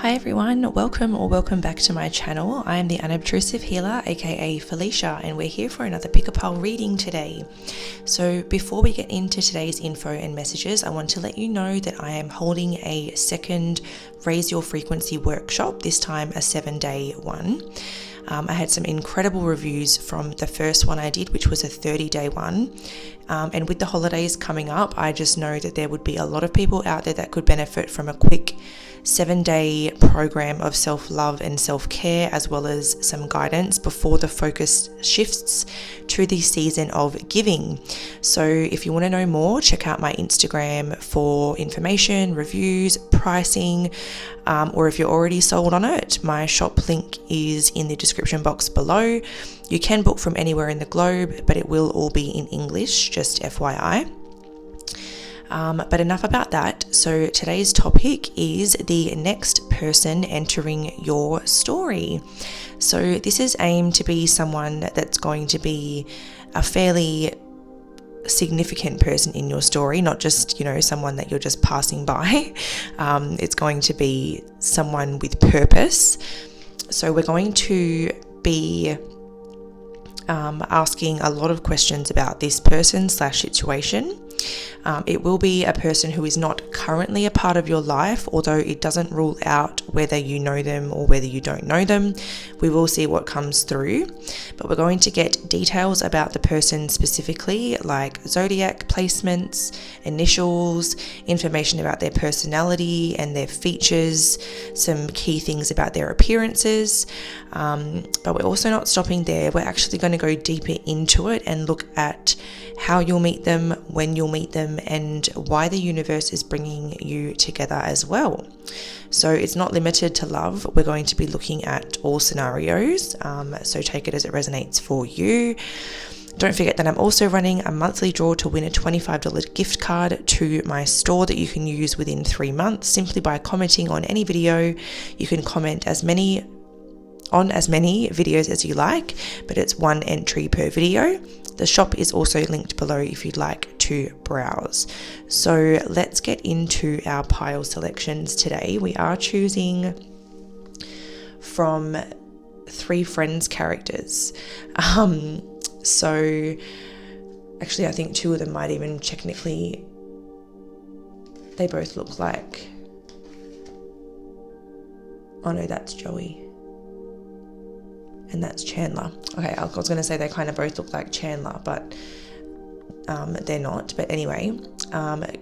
Hi everyone, welcome back to my channel. I am the unobtrusive healer, aka Felicia, and we're here for another pick-a-pile reading today. So before we get into today's info and messages, I want to let you know that I am holding a second Raise Your Frequency workshop, this time a 7-day one. I had some incredible reviews from the first one I did, which was a 30-day one. And with the holidays coming up, I just know that there would be a lot of people out there that could benefit from a quick 7-day program of self-love and self-care, as well as some guidance before the focus shifts to the season of giving. So if you want to know more, check out my Instagram for information, reviews, pricing, or if you're already sold on it, my shop link is in the description box below. You can book from anywhere in the globe, but it will all be in English, just FYI. But enough about that. So today's topic is the next person entering your story. So this is aimed to be someone that's going to be a fairly significant person in your story, not just, someone that you're just passing by. It's going to be someone with purpose. So we're going to be asking a lot of questions about this person / situation. It will be a person who is not currently a part of your life, although it doesn't rule out whether you know them or whether you don't know them. We will see what comes through, but we're going to get details about the person specifically, like zodiac placements, initials, information about their personality and their features, some key things about their appearances. But we're also not stopping there. We're actually going to go deeper into it and look at how you'll meet them, when you'll meet them, and why the universe is bringing you together as well. So it's not limited to love. We're going to be looking at all scenarios, so take it as it resonates for you. Don't forget that I'm also running a monthly draw to win a $25 gift card to my store that you can use within 3 months simply by commenting on any video. You can comment on as many videos as you like, but it's 1 entry per video. The shop is also linked below if you'd like to browse. So let's get into our pile selections today. We are choosing from 3 friends characters. So actually I think 2 of them might even technically, they both look like, oh no, that's Joey. And that's Chandler. Okay, I was going to say they kind of both look like Chandler, but they're not. But anyway,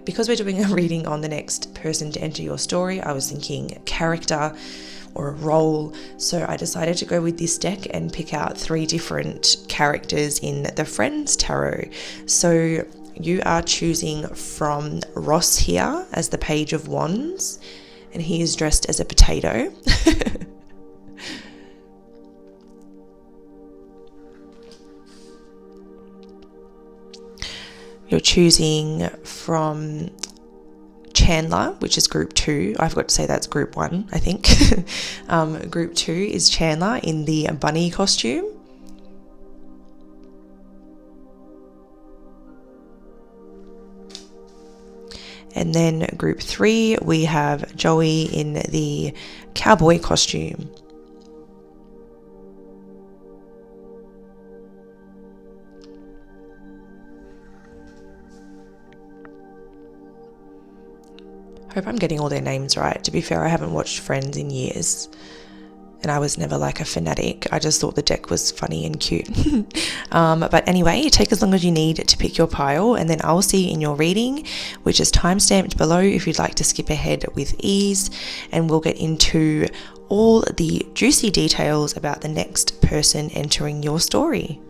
because we're doing a reading on the next person to enter your story, I was thinking character or a role. So I decided to go with this deck and pick out 3 different characters in the Friends Tarot. So you are choosing from Ross here as the Page of Wands, and he is dressed as a potato. You're choosing from Chandler, which is group 2. I forgot to say that's group 1, I think. Group 2 is Chandler in the bunny costume. And then group 3, we have Joey in the cowboy costume. Hope I'm getting all their names right. To be fair, I haven't watched Friends in years, and I was never like a fanatic. I just thought the deck was funny and cute. But anyway, take as long as you need to pick your pile, and then I'll see you in your reading, which is timestamped below if you'd like to skip ahead with ease, and we'll get into all the juicy details about the next person entering your story.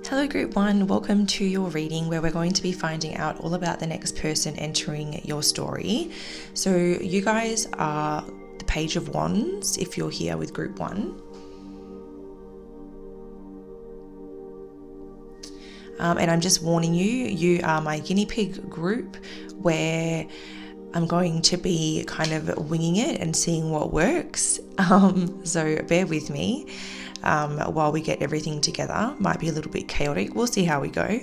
Hello Group 1, welcome to your reading where we're going to be finding out all about the next person entering your story. So you guys are the Page of Wands if you're here with Group 1. And I'm just warning you, you are my guinea pig group where I'm going to be kind of winging it and seeing what works. So bear with me. While we get everything together. Might be a little bit chaotic. We'll see how we go.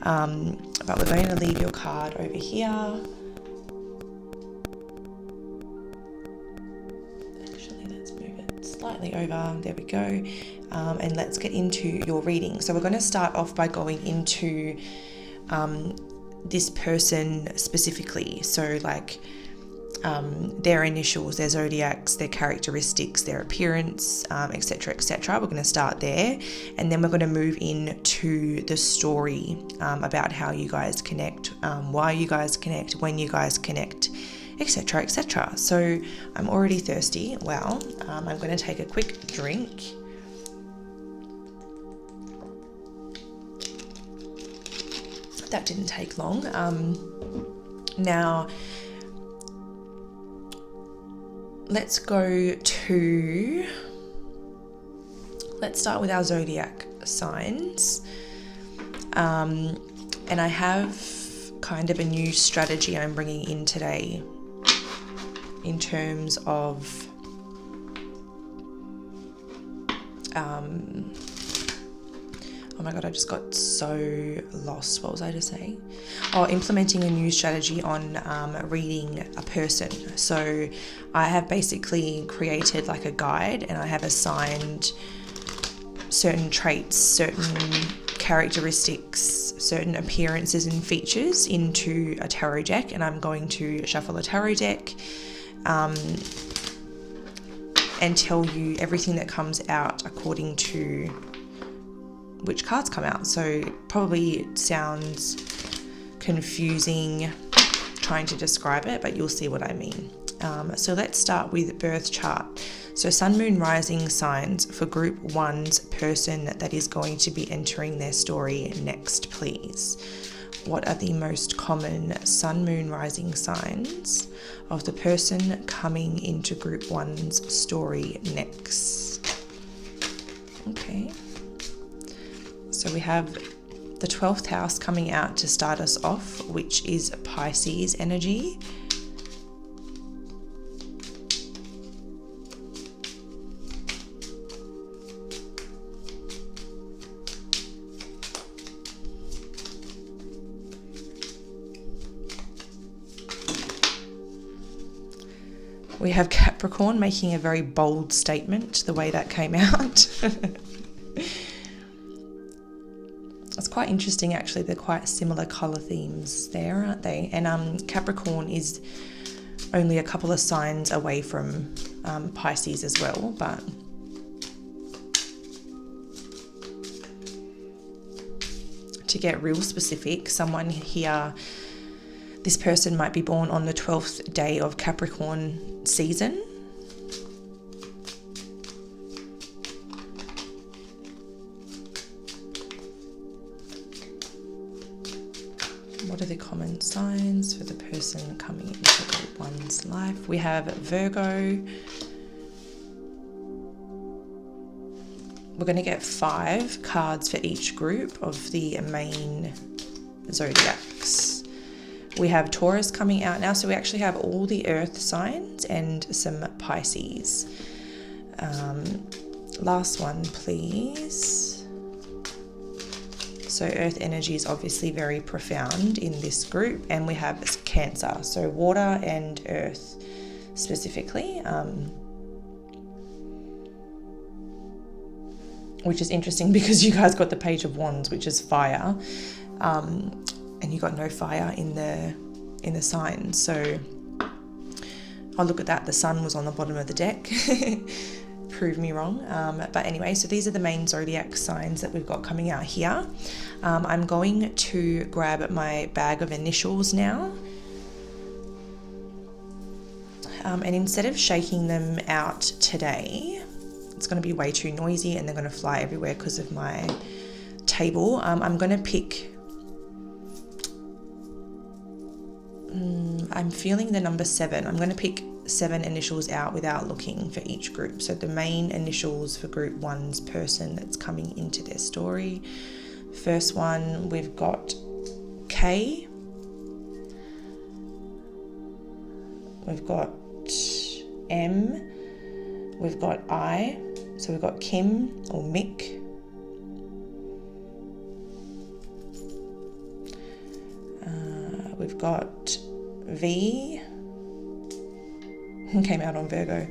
But we're going to leave your card over here. slightly over. There we go. And let's get into your reading. So we're going to start off by going into this person specifically. So like their initials, their zodiacs, their characteristics, their appearance, etc., etc. We're going to start there, and then we're going to move into the story about how you guys connect, why you guys connect, when you guys connect, etc., etc. So I'm already thirsty. Wow. I'm going to take a quick drink. That didn't take long. Now let's start with our zodiac signs. And I have kind of a new strategy I'm bringing in today in terms of oh my God, I just got so lost. What was I just saying? Oh, implementing a new strategy on reading a person. So I have basically created like a guide, and I have assigned certain traits, certain characteristics, certain appearances and features into a tarot deck, and I'm going to shuffle a tarot deck and tell you everything that comes out according to which cards come out. So probably it sounds confusing trying to describe it, but you'll see what I mean. So let's start with birth chart. So sun, moon, rising signs for group 1's person that is going to be entering their story next, please. What are the most common sun, moon, rising signs of the person coming into group 1's story next? Okay. So we have the 12th house coming out to start us off, which is Pisces energy. We have Capricorn making a very bold statement, the way that came out. It's quite interesting, actually. They're quite similar colour themes there, aren't they? And Capricorn is only a couple of signs away from Pisces as well, but to get real specific, someone here, this person might be born on the 12th day of Capricorn season. What are the common signs for the person coming into group 1's life? We have Virgo. We're going to get 5 cards for each group of the main zodiacs. We have Taurus coming out now, so we actually have all the earth signs and some Pisces. Last one, please. So earth energy is obviously very profound in this group, and we have Cancer, so water and earth specifically, which is interesting because you guys got the Page of Wands, which is fire, and you got no fire in the signs. So oh, look at that, the sun was on the bottom of the deck. Prove me wrong. But anyway, so these are the main zodiac signs that we've got coming out here. I'm going to grab my bag of initials now, and instead of shaking them out today, it's going to be way too noisy and they're going to fly everywhere because of my table. I'm going to pick I'm feeling the number 7. I'm going to pick 7 initials out without looking for each group. So the main initials for group 1's person that's coming into their story. First one, we've got K. We've got M. We've got I. So we've got Kim or Mick. We've got V. Came out on Virgo.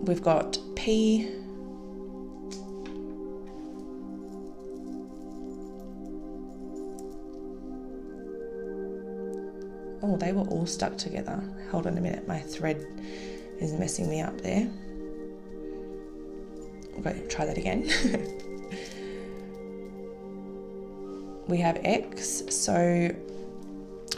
we've got P, oh, they were all stuck together. Hold on a minute, my thread is messing me up there. Okay, try that again. We have X, so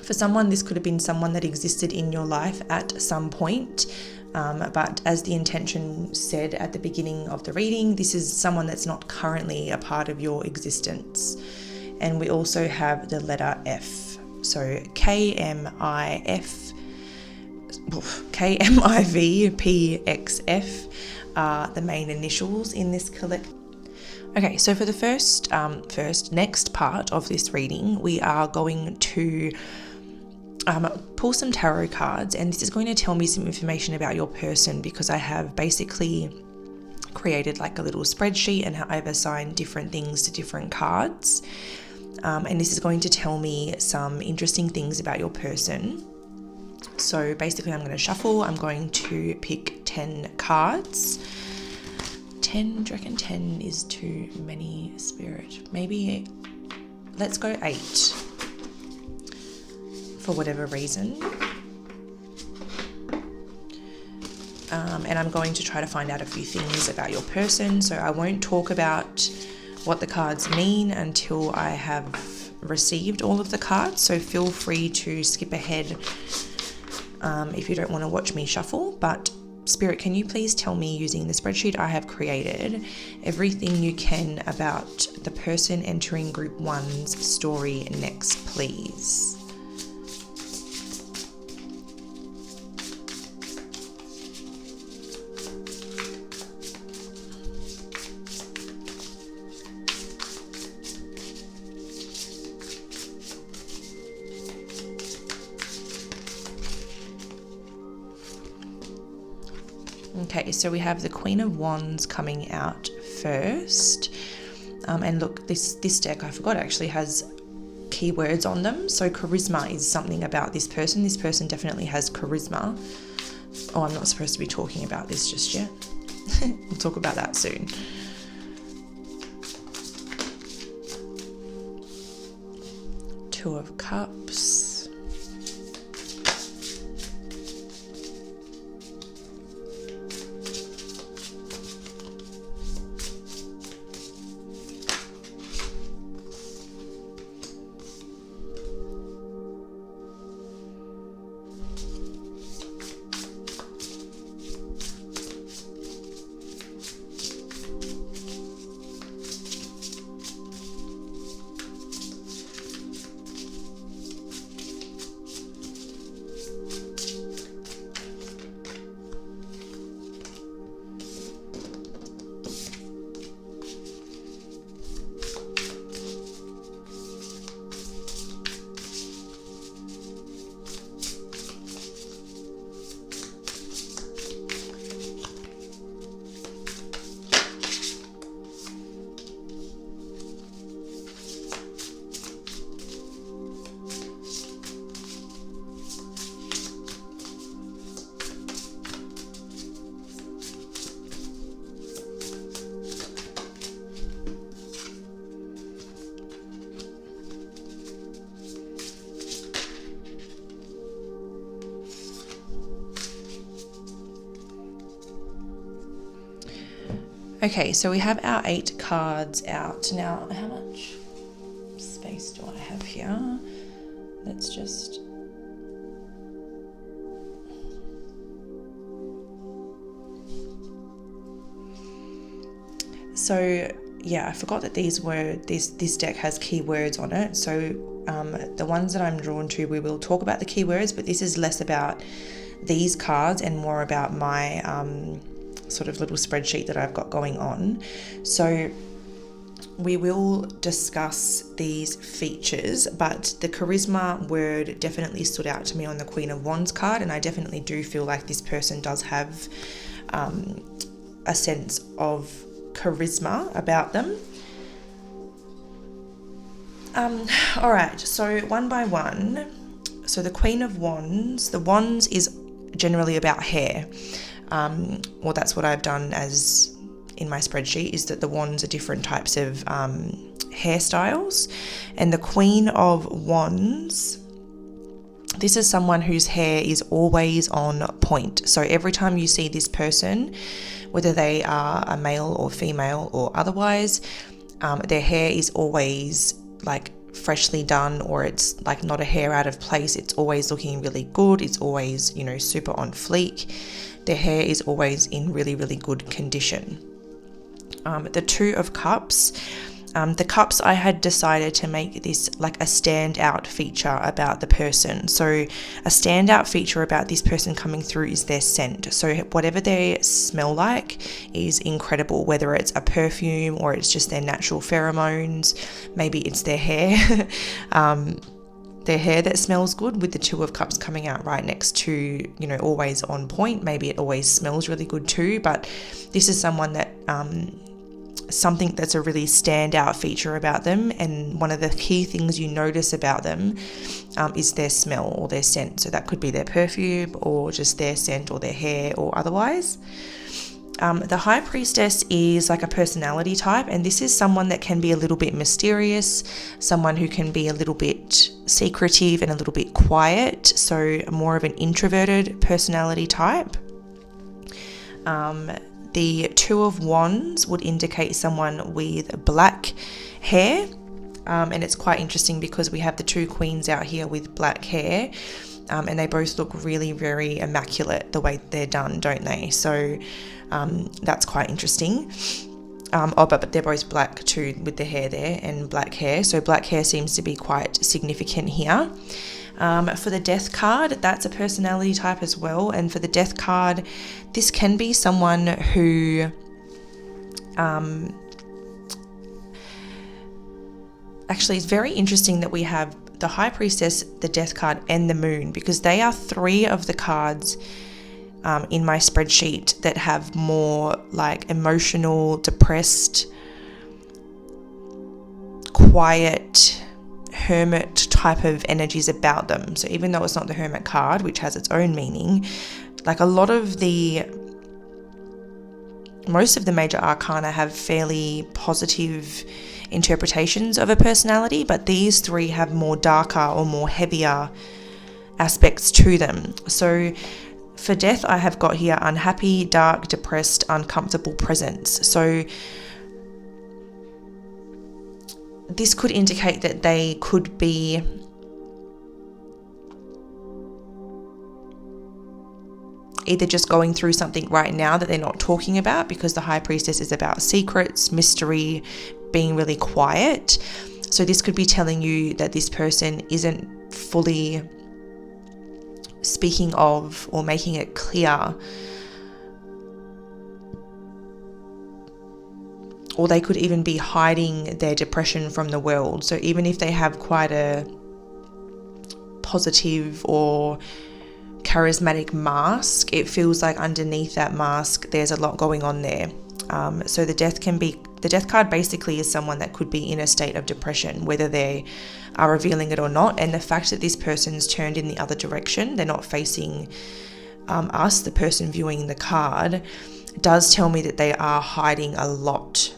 for someone, this could have been someone that existed in your life at some point, but as the intention said at the beginning of the reading, this is someone that's not currently a part of your existence. And we also have the letter F, so KMIVPXF are the main initials in this collection. Okay, so for the next part of this reading, we are going to pull some tarot cards, and this is going to tell me some information about your person, because I have basically created like a little spreadsheet and I've assigned different things to different cards. And this is going to tell me some interesting things about your person. So basically I'm going to shuffle, I'm going to pick 10 cards. 10, do you reckon 10 is too many, Spirit? Maybe let's go 8 for whatever reason. And I'm going to try to find out a few things about your person. So I won't talk about what the cards mean until I have received all of the cards. So feel free to skip ahead if you don't want to watch me shuffle. But Spirit, can you please tell me, using the spreadsheet I have created, everything you can about the person entering Group 1's story next, please? Okay, so we have the Queen of Wands coming out first. And look, this deck, I forgot, actually has keywords on them. So charisma is something about this person. This person definitely has charisma. Oh, I'm not supposed to be talking about this just yet. We'll talk about that soon. Two of Cups. Okay, so we have our 8 cards out. Now, how much space do I have here? Let's just... So, yeah, I forgot that this deck has keywords on it. So the ones that I'm drawn to, we will talk about the keywords, but this is less about these cards and more about my... sort of little spreadsheet that I've got going on. So we will discuss these features, but the charisma word definitely stood out to me on the Queen of Wands card, and I definitely do feel like this person does have a sense of charisma about them. All right, so one by one. So the Queen of Wands, the wands is generally about hair. or that's what I've done as in my spreadsheet, is that the wands are different types of hairstyles. And the Queen of Wands, this is someone whose hair is always on point. So every time you see this person, whether they are a male or female or otherwise, their hair is always like freshly done, or it's like not a hair out of place. It's always looking really good. It's always, you know, super on fleek. Their hair is always in really, really good condition. The Two of Cups. The cups, I had decided to make this like a standout feature about the person. So a standout feature about this person coming through is their scent. So whatever they smell like is incredible, whether it's a perfume or it's just their natural pheromones. Maybe it's their hair. Their hair that smells good, with the Two of Cups coming out right next to, you know, always on point. Maybe it always smells really good too, but this is someone that something that's a really standout feature about them, and one of the key things you notice about them is their smell or their scent. So that could be their perfume or just their scent or their hair or otherwise. The High Priestess is like a personality type, and this is someone that can be a little bit mysterious, someone who can be a little bit secretive and a little bit quiet, so more of an introverted personality type. The Two of Wands would indicate someone with black hair, and it's quite interesting because we have the two queens out here with black hair, and they both look really very immaculate the way they're done, don't they? So that's quite interesting. But they're both black too, with the hair there and black hair. So black hair seems to be quite significant here. For the Death card, that's a personality type as well. And for the Death card, this can be someone who actually, it's very interesting that we have the High Priestess, the Death card, and the Moon, because they are three of the cards in my spreadsheet that have more like emotional, depressed, quiet, hermit type of energies about them. So even though it's not the Hermit card, which has its own meaning, like most of the major arcana have fairly positive interpretations of a personality, but these three have more darker or more heavier aspects to them. So for Death, I have got here unhappy, dark, depressed, uncomfortable presence. So this could indicate that they could be either just going through something right now that they're not talking about, because the High Priestess is about secrets, mystery, being really quiet. So this could be telling you that this person isn't fully speaking of or making it clear, or they could even be hiding their depression from the world. So even if they have quite a positive or charismatic mask, it feels like underneath that mask there's a lot going on there. So the Death card basically is someone that could be in a state of depression, whether they are revealing it or not. And the fact that this person's turned in the other direction, they're not facing us, the person viewing the card, does tell me that they are hiding a lot.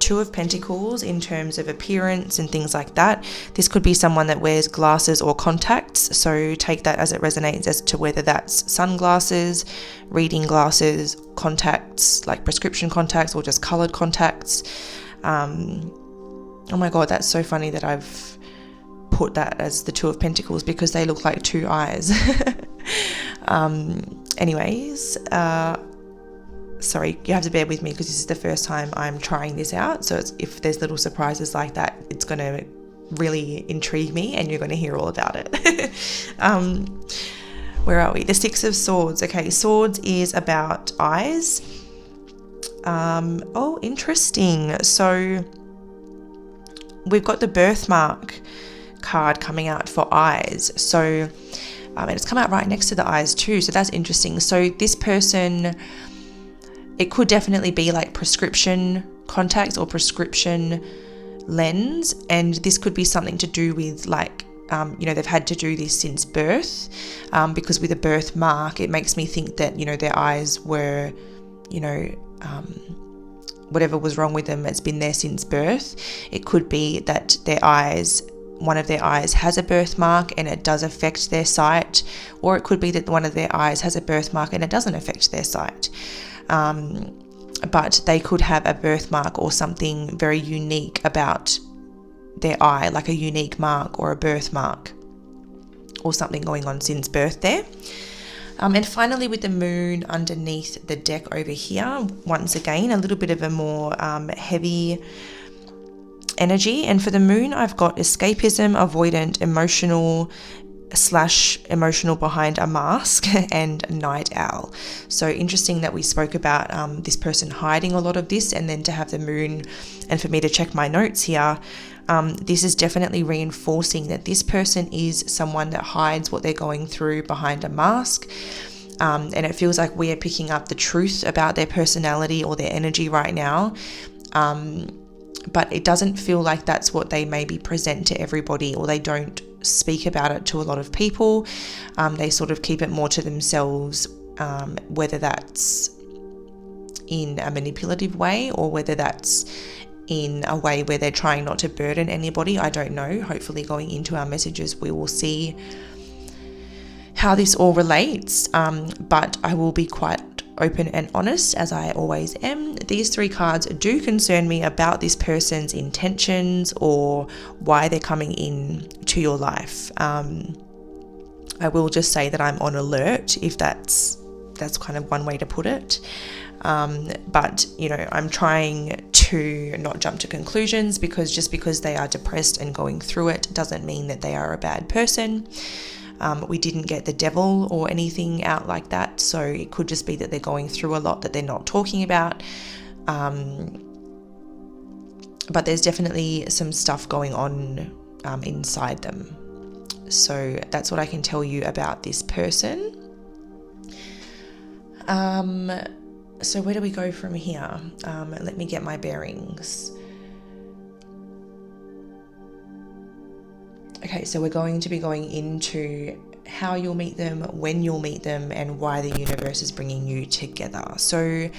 Two of Pentacles in terms of appearance and things like that. This could be someone that wears glasses or contacts, so take that as it resonates as to whether that's sunglasses, reading glasses, contacts, like prescription contacts, or just colored contacts. Oh my god, that's so funny that I've put that as the Two of Pentacles, because they look like two eyes. Anyways, sorry, you have to bear with me because this is the first time I'm trying this out. So if there's little surprises like that, it's going to really intrigue me and you're going to hear all about it. Where are we? The Six of Swords. Okay, Swords is about eyes. Oh, interesting. So we've got the birthmark card coming out for eyes. So, and it's come out right next to the eyes too. So that's interesting. So this person, it could definitely be like prescription contacts or prescription lens, and this could be something to do with like they've had to do this since birth, because with a birthmark, it makes me think that, their eyes were, whatever was wrong with them, it's been there since birth. It could be that one of their eyes has a birthmark and it does affect their sight, or it could be that one of their eyes has a birthmark and it doesn't affect their sight. But they could have a birthmark or something very unique about their eye, like a unique mark or a birthmark or something going on since birth there. And finally, with the moon underneath the deck over here, once again, a little bit of a more heavy energy. And for the moon, I've got escapism, avoidant, emotional behind a mask, and night owl. So interesting that we spoke about this person hiding a lot of this, and then to have the moon, and for me to check my notes here, this is definitely reinforcing that this person is someone that hides what they're going through behind a mask. And it feels like we are picking up the truth about their personality or their energy right now. But it doesn't feel like that's what they maybe present to everybody, or they don't speak about it to a lot of people. They sort of keep it more to themselves, whether that's in a manipulative way or whether that's in a way where they're trying not to burden anybody. I don't know. Hopefully going into our messages, we will see how this all relates. But I will be quite open and honest, as I always am. These 3 cards do concern me about this person's intentions or why they're coming in to your life. I will just say that I'm on alert, if that's kind of one way to put it. But I'm trying to not jump to conclusions, because just because they are depressed and going through it doesn't mean that they are a bad person. We didn't get the devil or anything out like that, so it could just be that they're going through a lot that they're not talking about. But there's definitely some stuff going on inside them. So that's what I can tell you about this person. So where do we go from here? Let me get my bearings. Okay, so we're going to be going into how you'll meet them, when you'll meet them, and why the universe is bringing you together. So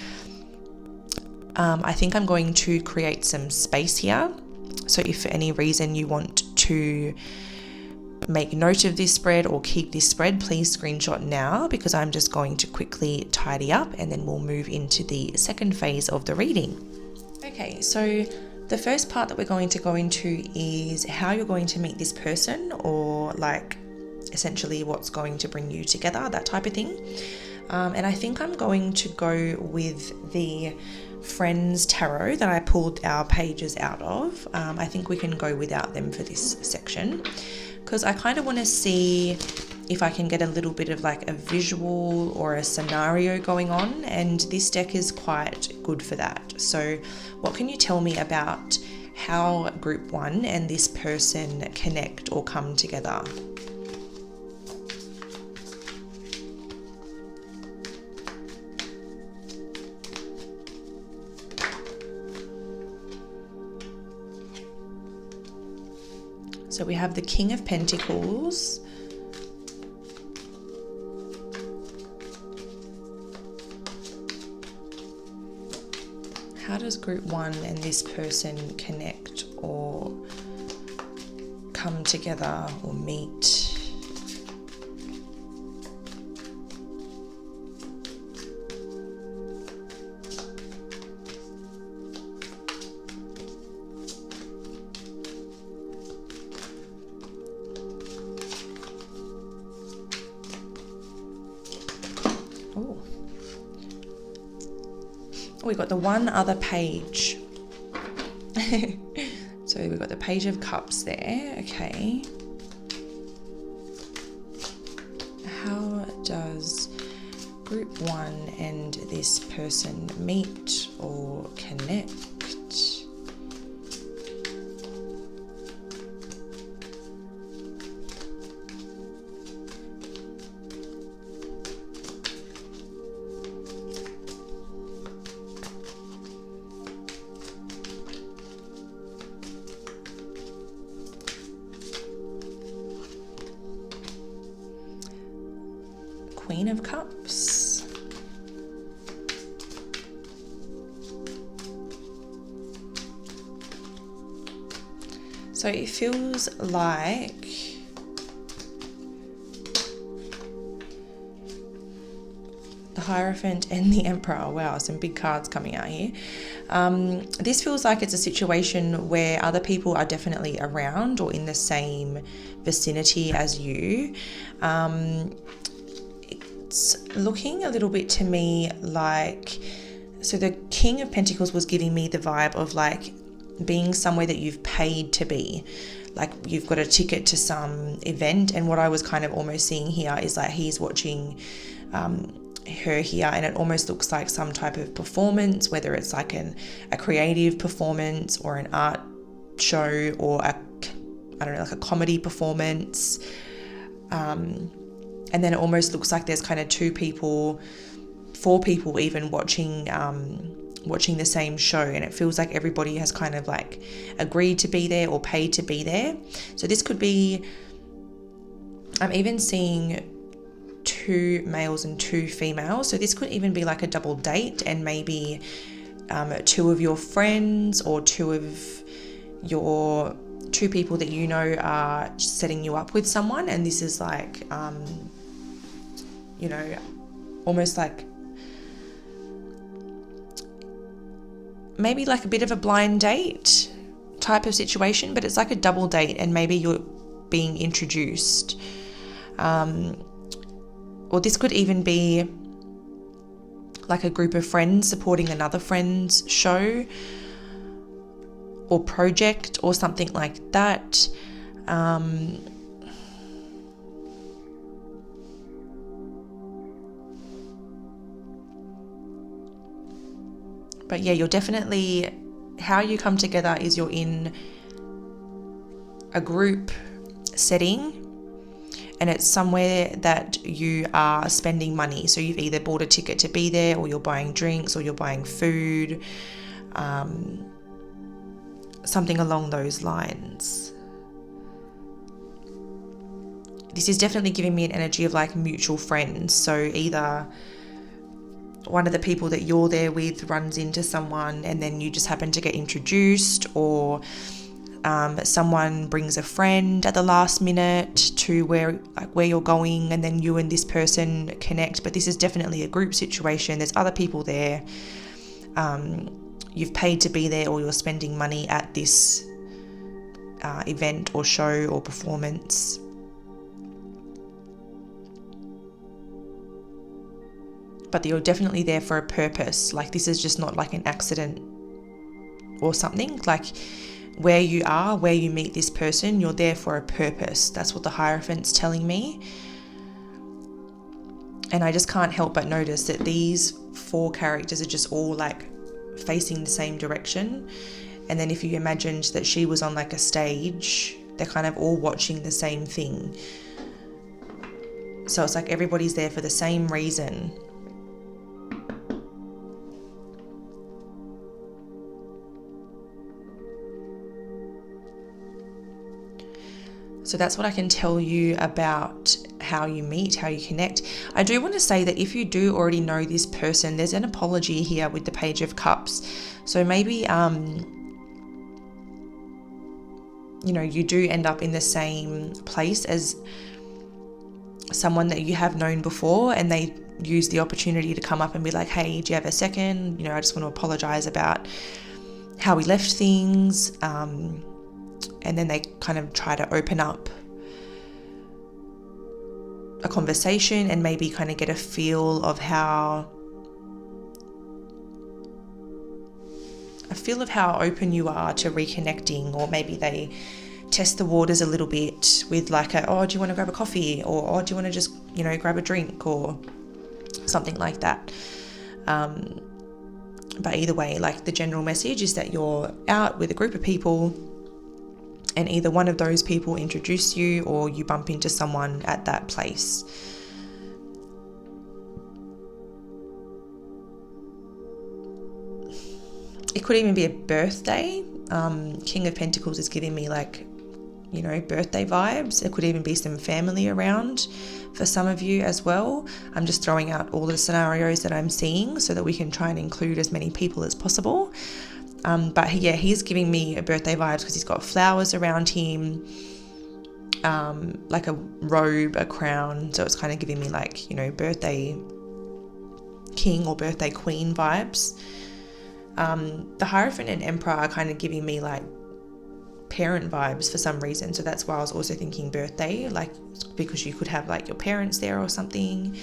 I think I'm going to create some space here. So if for any reason you want to make note of this spread or keep this spread, please screenshot now, because I'm just going to quickly tidy up and then we'll move into the second phase of the reading. Okay, so the first part that we're going to go into is how you're going to meet this person, or like essentially what's going to bring you together, that type of thing. And I think I'm going to go with the Friends Tarot that I pulled our pages out of. I think we can go without them for this section, because I kind of want to see if I can get a little bit of like a visual or a scenario going on, and this deck is quite good for that. So what can you tell me about how group 1 and this person connect or come together? So we have the King of Pentacles, how does group 1 and this person connect or come together or meet? We got the one other page. So we've got the Page of Cups there. Okay. How does group 1 and this person meet or connect? Queen of Cups. So it feels like the Hierophant and the Emperor. Wow, some big cards coming out here. This feels like it's a situation where other people are definitely around or in the same vicinity as you. It's looking a little bit to me like, so the King of Pentacles was giving me the vibe of like being somewhere that you've paid to be, like you've got a ticket to some event. And what I was kind of almost seeing here is like he's watching her here, and it almost looks like some type of performance, whether it's like a creative performance or an art show or I don't know, like a comedy performance. And then it almost looks like there's kind of 4 people even watching the same show, and it feels like everybody has kind of like agreed to be there or paid to be there. So this could be, I'm even seeing 2 males and 2 females, so this could even be like a double date, and maybe 2 of your friends or 2 people that you know are setting you up with someone, and this is like almost like maybe like a bit of a blind date type of situation, but it's like a double date, and maybe you're being introduced. Or this could even be like a group of friends supporting another friend's show or project or something like that. But yeah, you're definitely, how you come together is you're in a group setting, and it's somewhere that you are spending money. So you've either bought a ticket to be there, or you're buying drinks, or you're buying food, something along those lines. This is definitely giving me an energy of like mutual friends. So either one of the people that you're there with runs into someone and then you just happen to get introduced, or someone brings a friend at the last minute to where you're going, and then you and this person connect. But this is definitely a group situation. There's other people there. You've paid to be there, or you're spending money at this event or show or performance. But you're definitely there for a purpose. Like this is just not like an accident or something. Like where you are, where you meet this person, you're there for a purpose. That's what the Hierophant's telling me. And I just can't help but notice that these 4 characters are just all like facing the same direction. And then if you imagined that she was on like a stage, they're kind of all watching the same thing. So it's like everybody's there for the same reason. So that's what I can tell you about how you meet, how you connect. I do want to say that if you do already know this person, there's an apology here with the Page of Cups. So maybe, you do end up in the same place as someone that you have known before, and they use the opportunity to come up and be like, hey, do you have a second? I just want to apologize about how we left things. And then they kind of try to open up a conversation and maybe kind of get a feel of how open you are to reconnecting. Or maybe they test the waters a little bit with like do you want to grab a coffee, or do you want to just grab a drink or something like that. But either way, like the general message is that you're out with a group of people, and either one of those people introduce you, or you bump into someone at that place. It could even be a birthday. King of Pentacles is giving me like birthday vibes. There could even be some family around for some of you as well. I'm just throwing out all the scenarios that I'm seeing so that we can try and include as many people as possible. But yeah, he's giving me a birthday vibes because he's got flowers around him, like a robe, a crown. So it's kind of giving me like, birthday king or birthday queen vibes. The Hierophant and Emperor are kind of giving me like parent vibes for some reason. So that's why I was also thinking birthday, like because you could have like your parents there or something.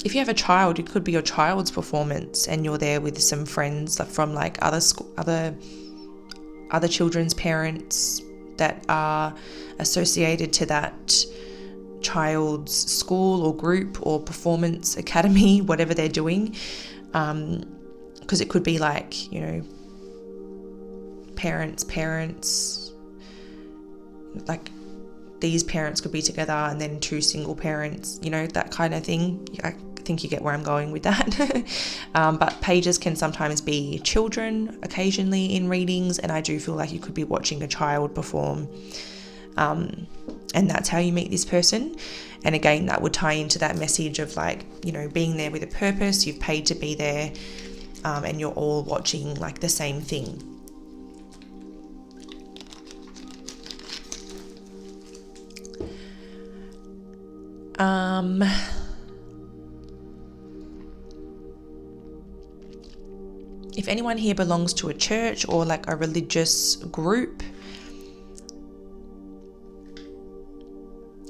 If you have a child, it could be your child's performance and you're there with some friends from like other children's parents that are associated to that child's school or group or performance academy, whatever they're doing. Because it could be like, parents, like these parents could be together and then two single parents, that kind of thing. I think you get where I'm going with that. But pages can sometimes be children occasionally in readings, and I do feel like you could be watching a child perform, and that's how you meet this person. And again, that would tie into that message of like, being there with a purpose. You've paid to be there, and you're all watching like the same thing. If anyone here belongs to a church or like a religious group,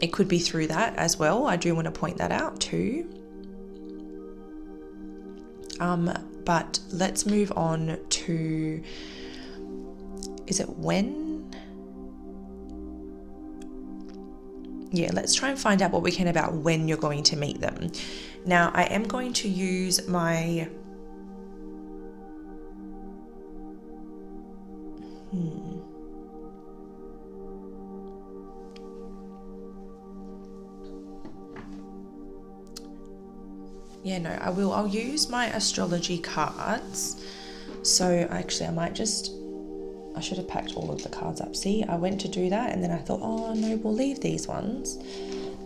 it could be through that as well. I do want to point that out too. But let's move on to, is it when? Yeah, let's try and find out what we can about when you're going to meet them. Now, I am going to use my... Yeah, no, I'll use my astrology cards. So actually I should have packed all of the cards up. See, I went to do that and then I thought, oh no, we'll leave these ones,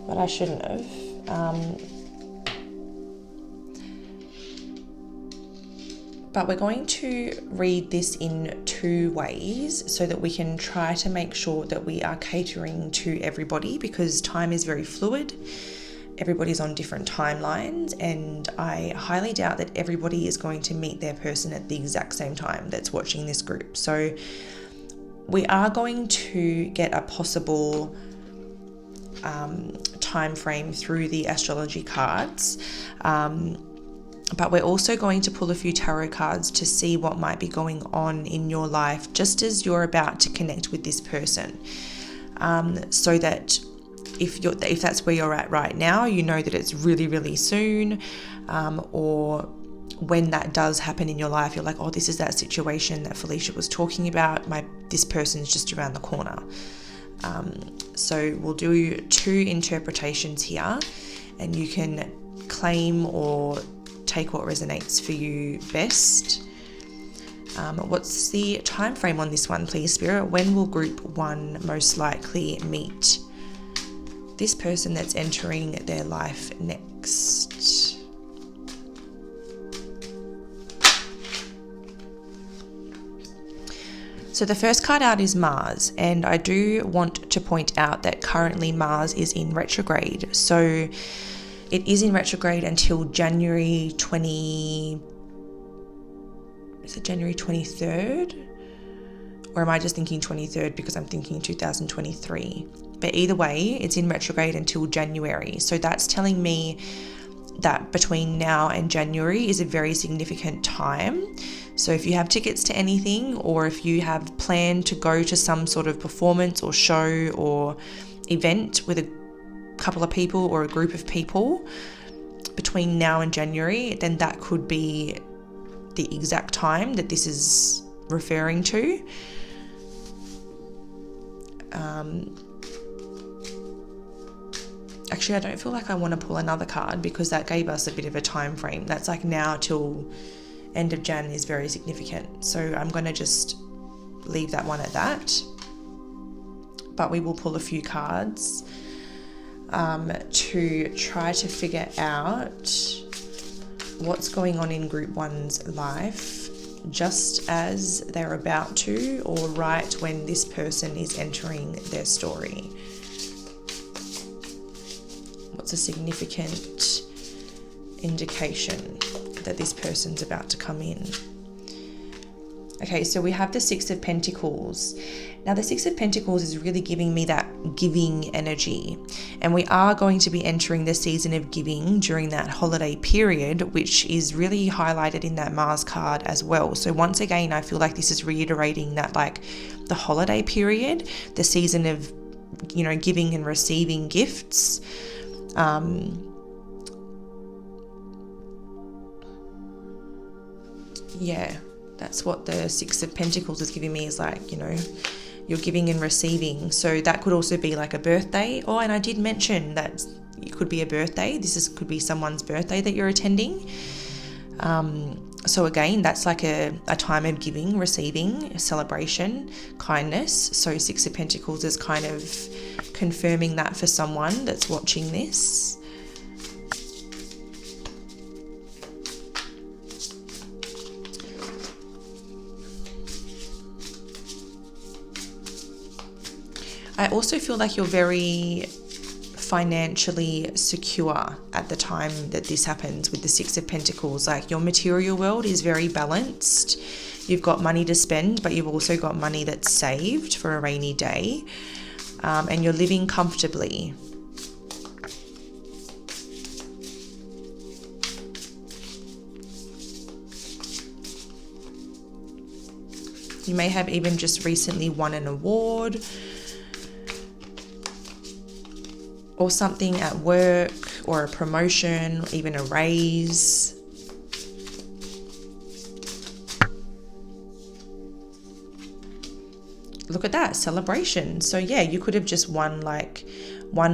but I shouldn't have. But we're going to read this in two ways so that we can try to make sure that we are catering to everybody, because time is very fluid. Everybody's on different timelines, and I highly doubt that everybody is going to meet their person at the exact same time that's watching this group. So we are going to get a possible time frame through the astrology cards, but we're also going to pull a few tarot cards to see what might be going on in your life just as you're about to connect with this person, so that if that's where you're at right now, you know that it's really, really soon, or when that does happen in your life, you're like, oh, this is that situation that Felicia was talking about. This person's just around the corner. So we'll do two interpretations here, and you can claim or take what resonates for you best. What's the time frame on this one, please, Spirit? When will group 1 most likely meet this person that's entering their life next? So the first card out is Mars, and I do want to point out that currently Mars is in retrograde. So it is in retrograde until January 23rd? Or am I just thinking 23rd because I'm thinking 2023? But either way, it's in retrograde until January. So that's telling me that between now and January is a very significant time. So if you have tickets to anything, or if you have planned to go to some sort of performance or show or event with a couple of people or a group of people between now and January, then that could be the exact time that this is referring to. Actually, I don't feel like I want to pull another card because that gave us a bit of a time frame. That's like now till end of Jan is very significant. So I'm going to just leave that one at that. But we will pull a few cards to try to figure out what's going on in Group 1's life just as they're about to, or right when this person is entering their story. What's a significant indication that this person's about to come in? Okay, so we have the Six of Pentacles. Now the Six of Pentacles is really giving me that giving energy, and we are going to be entering the season of giving during that holiday period, which is really highlighted in that Mars card as well. So once again, I feel like this is reiterating that, like, the holiday period, the season of, you know, giving and receiving gifts. Yeah, that's what the Six of Pentacles is giving me, is like, you know, you're giving and receiving. So that could also be like a birthday. Oh, and I did mention that it could be a birthday. Could be someone's birthday that you're attending. So again, that's like a time of giving, receiving, celebration, kindness. So Six of Pentacles is kind of confirming that for someone that's watching this. I also feel like you're very financially secure at the time that this happens with the Six of Pentacles. Like, your material world is very balanced. You've got money to spend, but you've also got money that's saved for a rainy day. And you're living comfortably. You may have even just recently won an award or something at work, or a promotion, or even a raise. Look at that, celebration. So yeah, you could have just won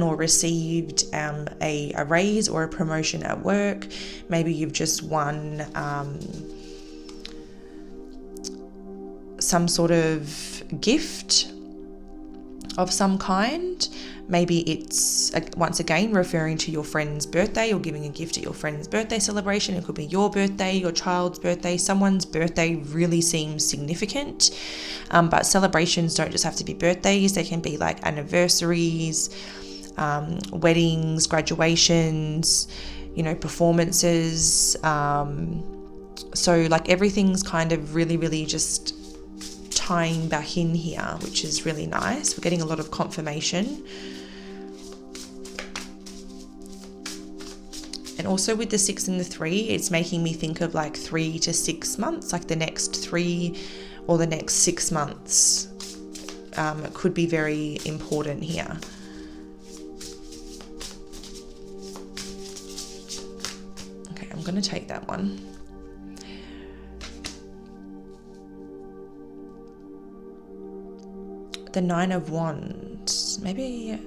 or received a raise or a promotion at work. Maybe you've just won some sort of gift of some kind. Maybe it's, once again, referring to your friend's birthday, or giving a gift at your friend's birthday celebration. It could be your birthday, your child's birthday, someone's birthday really seems significant. But celebrations don't just have to be birthdays. They can be like anniversaries, weddings, graduations, you know, performances. So like everything's kind of really, really just tying back in here, which is really nice. We're getting a lot of confirmation. And also with the 6 and the 3, it's making me think of like 3 to 6 months, like the next 3 or the next 6 months could be very important here. Okay, I'm going to take that one. The 9 of Wands. Maybe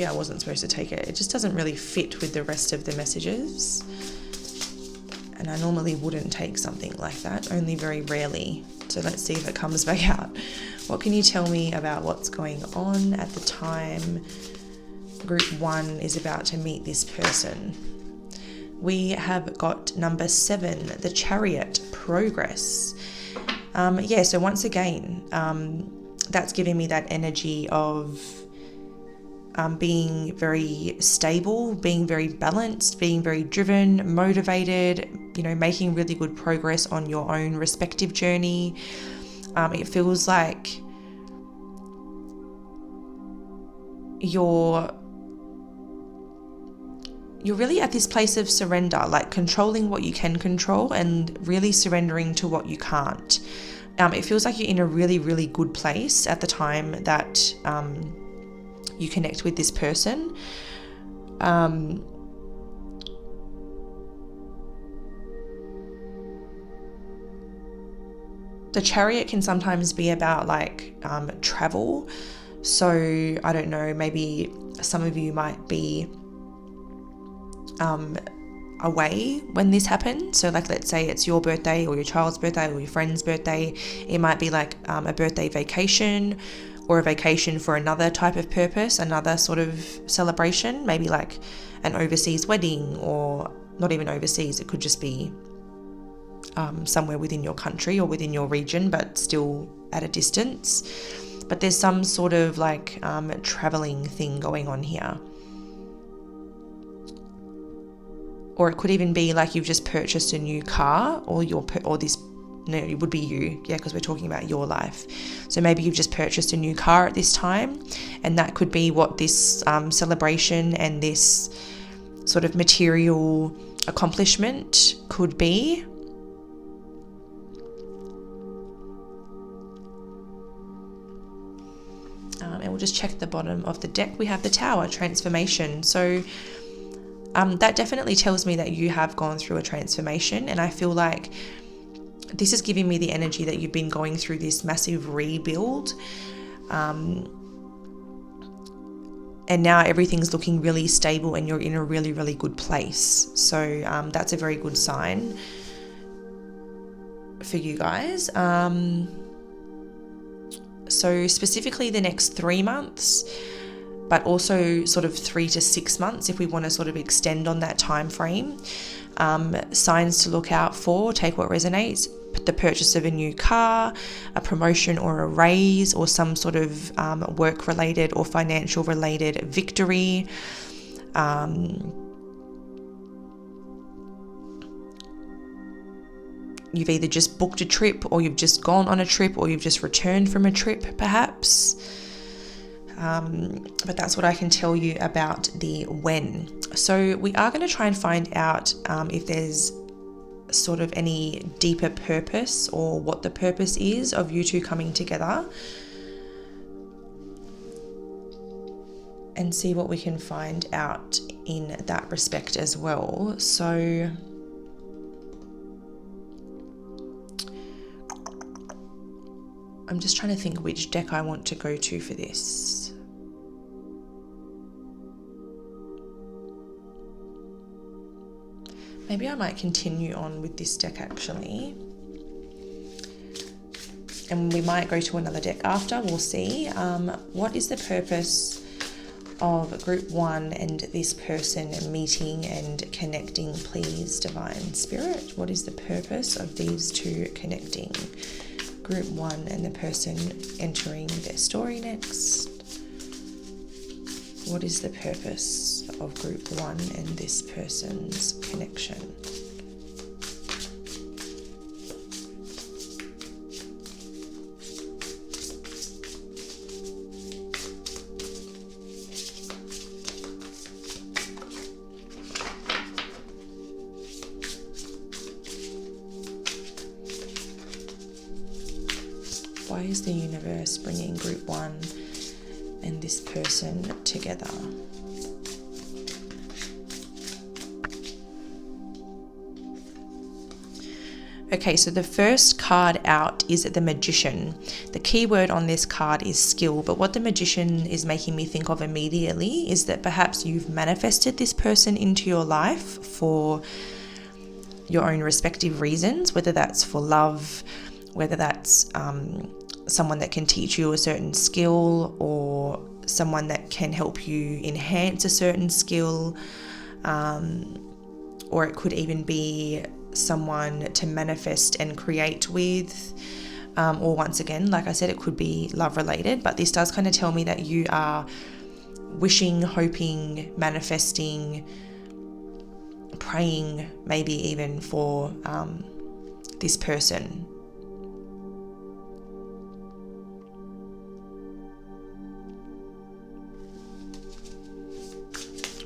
I wasn't supposed to take it. It just doesn't really fit with the rest of the messages. And I normally wouldn't take something like that, only very rarely. So let's see if it comes back out. What can you tell me about what's going on at the time Group 1 is about to meet this person? We have got number 7, the Chariot, progress. Yeah, so once again, that's giving me that energy of being very stable, being very balanced, being very driven, motivated, you know, making really good progress on your own respective journey. It feels like you're really at this place of surrender, like controlling what you can control and really surrendering to what you can't. It feels like you're in a really, really good place at the time that you connect with this person. The Chariot can sometimes be about like travel. So I don't know, maybe some of you might be away when this happens. So like, let's say it's your birthday or your child's birthday or your friend's birthday. It might be like a birthday vacation, or a vacation for another type of purpose, another sort of celebration, maybe like an overseas wedding, or not even overseas, it could just be somewhere within your country or within your region, but still at a distance. But there's some sort of like traveling thing going on here. Or it could even be like you've just purchased a new car, or it would be you, yeah, because we're talking about your life. So maybe you've just purchased a new car at this time, and that could be what this celebration and this sort of material accomplishment could be. And we'll just check the bottom of the deck. We have the Tower, transformation. So that definitely tells me that you have gone through a transformation, and I feel like this is giving me the energy that you've been going through this massive rebuild, and now everything's looking really stable and you're in a really, really good place. So that's a very good sign for you guys. So specifically the next 3 months, but also sort of 3 to 6 months if we want to sort of extend on that time frame. Signs to look out for, take what resonates: the purchase of a new car, a promotion or a raise, or some sort of work-related or financial-related victory. You've either just booked a trip, or you've just gone on a trip, or you've just returned from a trip, perhaps. But that's what I can tell you about the when. So we are going to try and find out if there's sort of any deeper purpose, or what the purpose is of you two coming together, and see what we can find out in that respect as well. So I'm just trying to think which deck I want to go to for this. Maybe I might continue on with this deck actually, and we might go to another deck after, we'll see. What is the purpose of group 1 and this person meeting and connecting, please, Divine Spirit? What is the purpose of these two connecting? Group 1 and the person entering their story next. What is the purpose of group 1 and this person's connection? Why is the universe bringing group 1 and this person together? Okay, so the first card out is the Magician. The key word on this card is skill, but what the Magician is making me think of immediately is that perhaps you've manifested this person into your life for your own respective reasons, whether that's for love, whether that's someone that can teach you a certain skill, or someone that can help you enhance a certain skill, or it could even be someone to manifest and create with, or once again, like I said, it could be love related, but this does kind of tell me that you are wishing, hoping, manifesting, praying, maybe even for this person.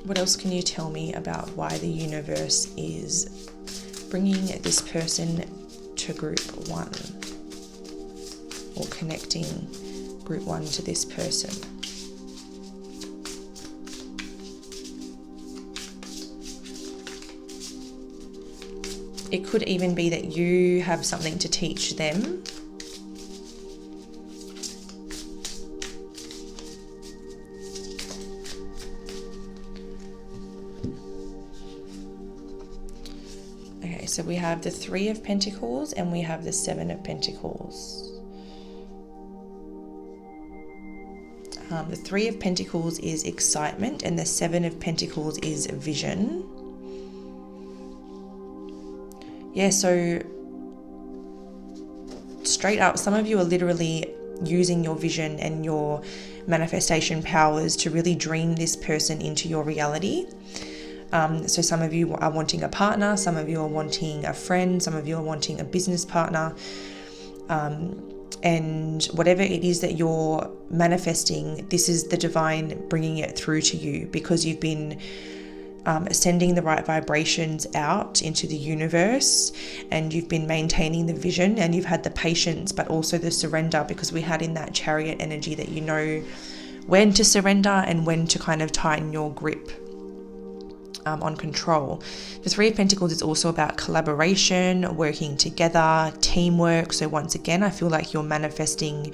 What else can you tell me about why the universe is bringing this person to group 1, or connecting group 1 to this person? It could even be that you have something to teach them. Okay, so we have the Three of Pentacles and we have the Seven of Pentacles. The Three of Pentacles is excitement and the Seven of Pentacles is vision. Yeah, so straight up, some of you are literally using your vision and your manifestation powers to really dream this person into your reality. So some of you are wanting a partner, some of you are wanting a friend, some of you are wanting a business partner. And whatever it is that you're manifesting, this is the divine bringing it through to you because you've been sending the right vibrations out into the universe, and you've been maintaining the vision, and you've had the patience but also the surrender, because we had in that Chariot energy that you know when to surrender and when to kind of tighten your grip on control. The Three of Pentacles is also about collaboration, working together, teamwork. So once again, I feel like you're manifesting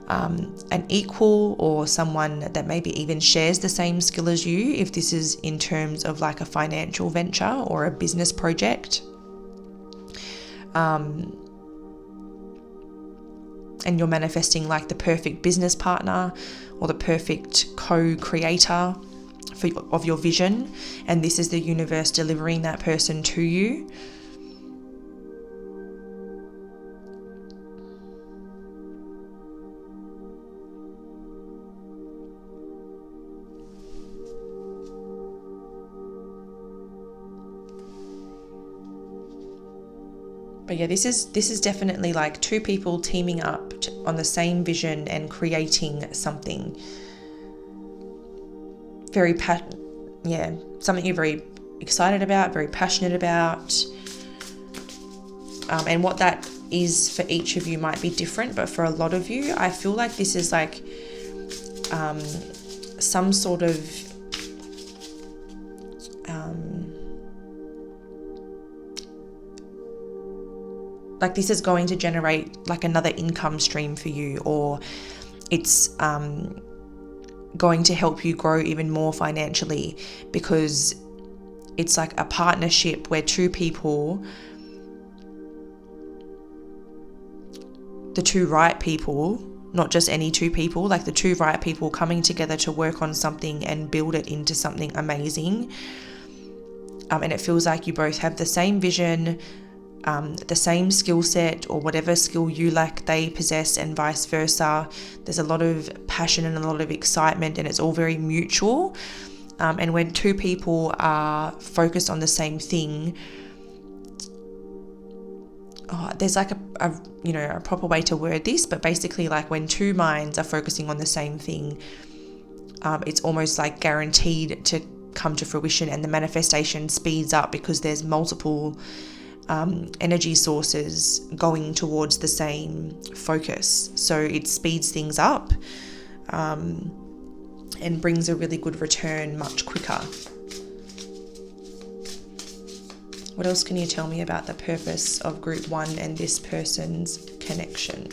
an equal or someone that maybe even shares the same skill as you, if this is in terms of like a financial venture or a business project. And you're manifesting like the perfect business partner or the perfect co-creator of your vision, and this is the universe delivering that person to you. But yeah, this is definitely like two people teaming up on the same vision and creating something very something you're very excited about, very passionate about. And what that is for each of you might be different, but for a lot of you, I feel like this is like some sort of like this is going to generate like another income stream for you, or it's going to help you grow even more financially, because it's like a partnership where two people, the two right people, not just any two people, like the two right people coming together to work on something and build it into something amazing. And it feels like you both have the same vision, the same skill set, or whatever skill you lack they possess, and vice versa. There's a lot of passion and a lot of excitement, and it's all very mutual. And when two people are focused on the same thing, there's like a proper way to word this, but basically like when two minds are focusing on the same thing, it's almost like guaranteed to come to fruition, and the manifestation speeds up because there's multiple energy sources going towards the same focus. So it speeds things up and brings a really good return much quicker. What else can you tell me about the purpose of group one and this person's connection?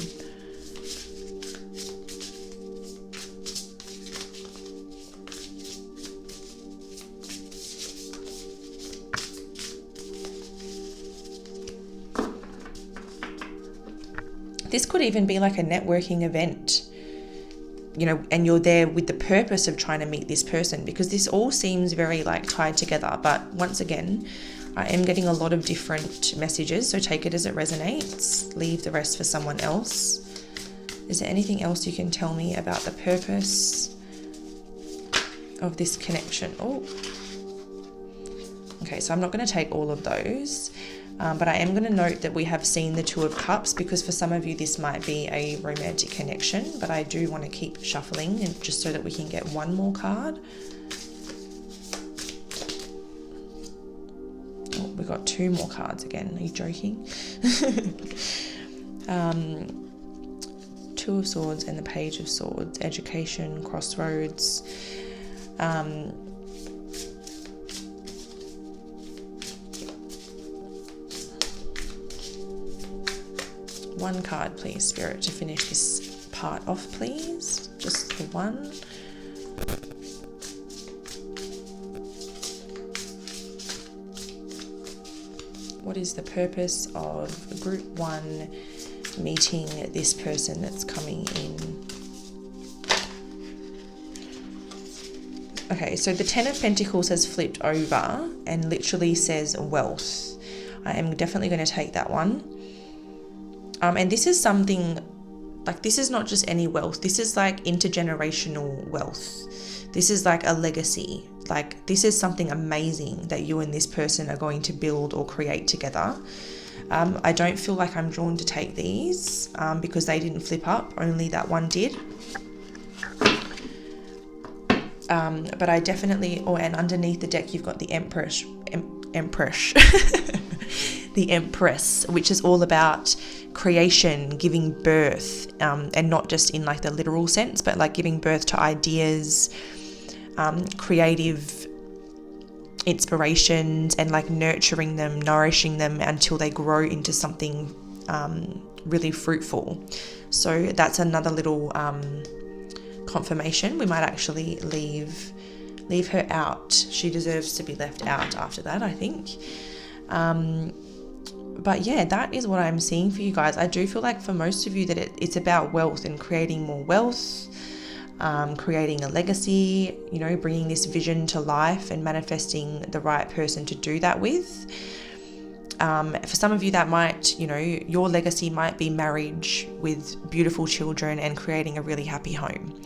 This could even be like a networking event, and you're there with the purpose of trying to meet this person, because this all seems very like tied together. But once again, I am getting a lot of different messages, so take it as it resonates. Leave the rest for someone else. Is there anything else you can tell me about the purpose of this connection? Okay, so I'm not going to take all of those. But I am going to note that we have seen the Two of Cups, because for some of you this might be a romantic connection, but I do want to keep shuffling, and just so that we can get one more card. Oh, we got two more cards again. Are you joking? Two of Swords and the Page of Swords. Education, crossroads. One card, please, Spirit, to finish this part off, please. Just the one. What is the purpose of group 1 meeting this person that's coming in? Okay, so the 10 of Pentacles has flipped over and literally says wealth. I am definitely going to take that one. And this is something, like, this is not just any wealth. This is like intergenerational wealth. This is like a legacy. Like, this is something amazing that you and this person are going to build or create together. I don't feel like I'm drawn to take these because they didn't flip up. Only that one did. But I definitely, and underneath the deck, you've got the Empress, the Empress, which is all about creation, giving birth, and not just in like the literal sense, but like giving birth to ideas, creative inspirations, and like nurturing them, nourishing them until they grow into something really fruitful. So that's another little confirmation. We might actually leave her out. She deserves to be left out after that, I think. But yeah, that is what I'm seeing for you guys. I do feel like for most of you that it's about wealth and creating more wealth, creating a legacy, you know, bringing this vision to life and manifesting the right person to do that with. For some of you that might, you know, your legacy might be marriage with beautiful children and creating a really happy home.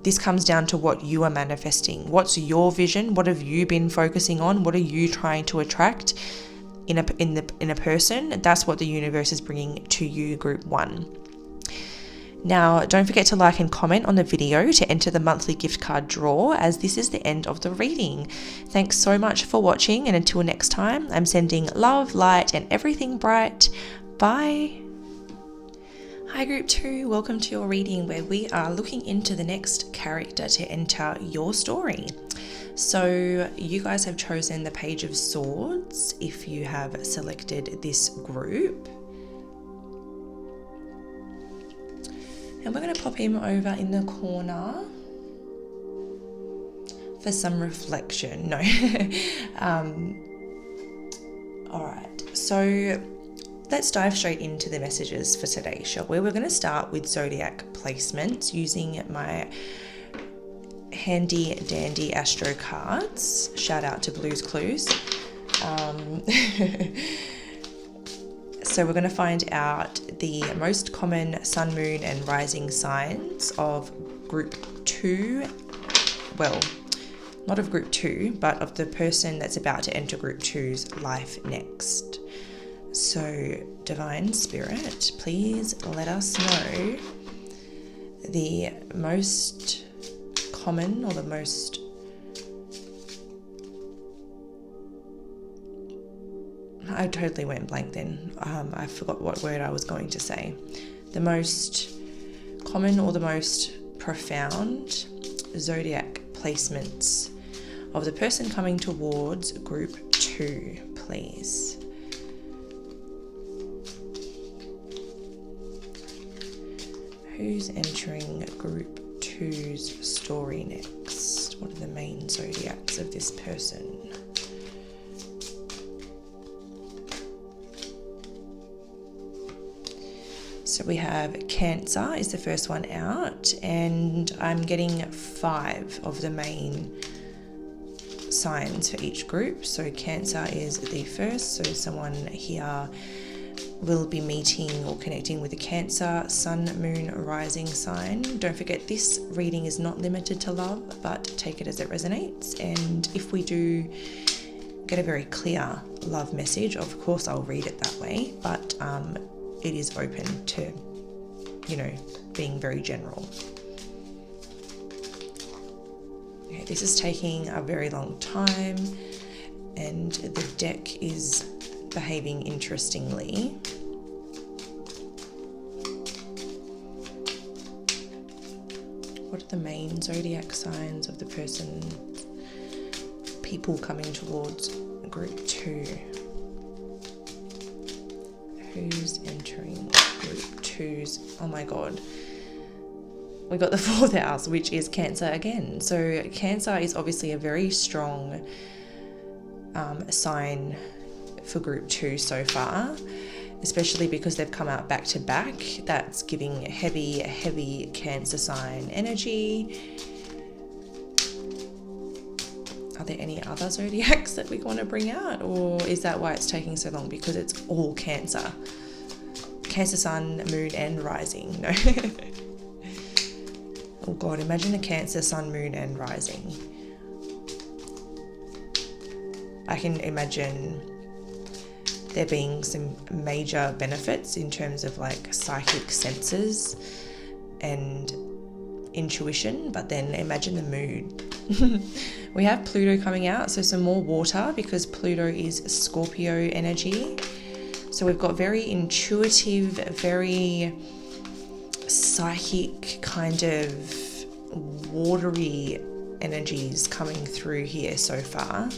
This comes down to what you are manifesting. What's your vision? What have you been focusing on? What are you trying to attract in a person? That's what the universe is bringing to you, group 1. Now, don't forget to like and comment on the video to enter the monthly gift card draw, as this is the end of the reading. Thanks so much for watching, and until next time, I'm sending love, light, and everything bright. Bye. Hi group 2, welcome to your reading where we are looking into the next character to enter your story. So you guys have chosen the Page of Swords if you have selected this group. And we're going to pop him over in the corner for some reflection. No. All right. So let's dive straight into the messages for today, shall we? We're going to start with zodiac placements using my handy dandy astro cards. Shout out to Blues Clues. So we're going to find out the most common sun, moon, and rising signs of group 2. Well, not of group 2, but of the person that's about to enter group 2's life next. So, Divine Spirit, please let us know the most common, or the most I totally went blank then. I forgot what word I was going to say. The most common or the most profound zodiac placements of the person coming towards group 2, please. Who's entering group 2's story next? What are the main zodiacs of this person? So we have Cancer is the first one out, and I'm getting 5 of the main signs for each group. So Cancer is the first, so someone here will be meeting or connecting with a Cancer sun, moon, rising sign. Don't forget, this reading is not limited to love, but take it as it resonates. And if we do get a very clear love message, of course I'll read it that way, but it is open to, you know, being very general. Okay, this is taking a very long time, and the deck is behaving interestingly. What are the main zodiac signs of the person, people coming towards group 2? Who's entering group 2's? Oh my god. We got the 4th house, which is Cancer again. So Cancer is obviously a very strong sign, for group 2 so far, especially because they've come out back to back. That's giving heavy Cancer sign energy. Are there any other zodiacs that we want to bring out, or is that why it's taking so long? Because it's all Cancer. Cancer sun, moon and rising. No. Oh God, imagine a Cancer sun, moon and rising. I can imagine there being some major benefits in terms of like psychic senses and intuition, but then imagine the mood. We have Pluto coming out, so some more water, because Pluto is Scorpio energy. So we've got very intuitive, very psychic, kind of watery energies coming through here so far.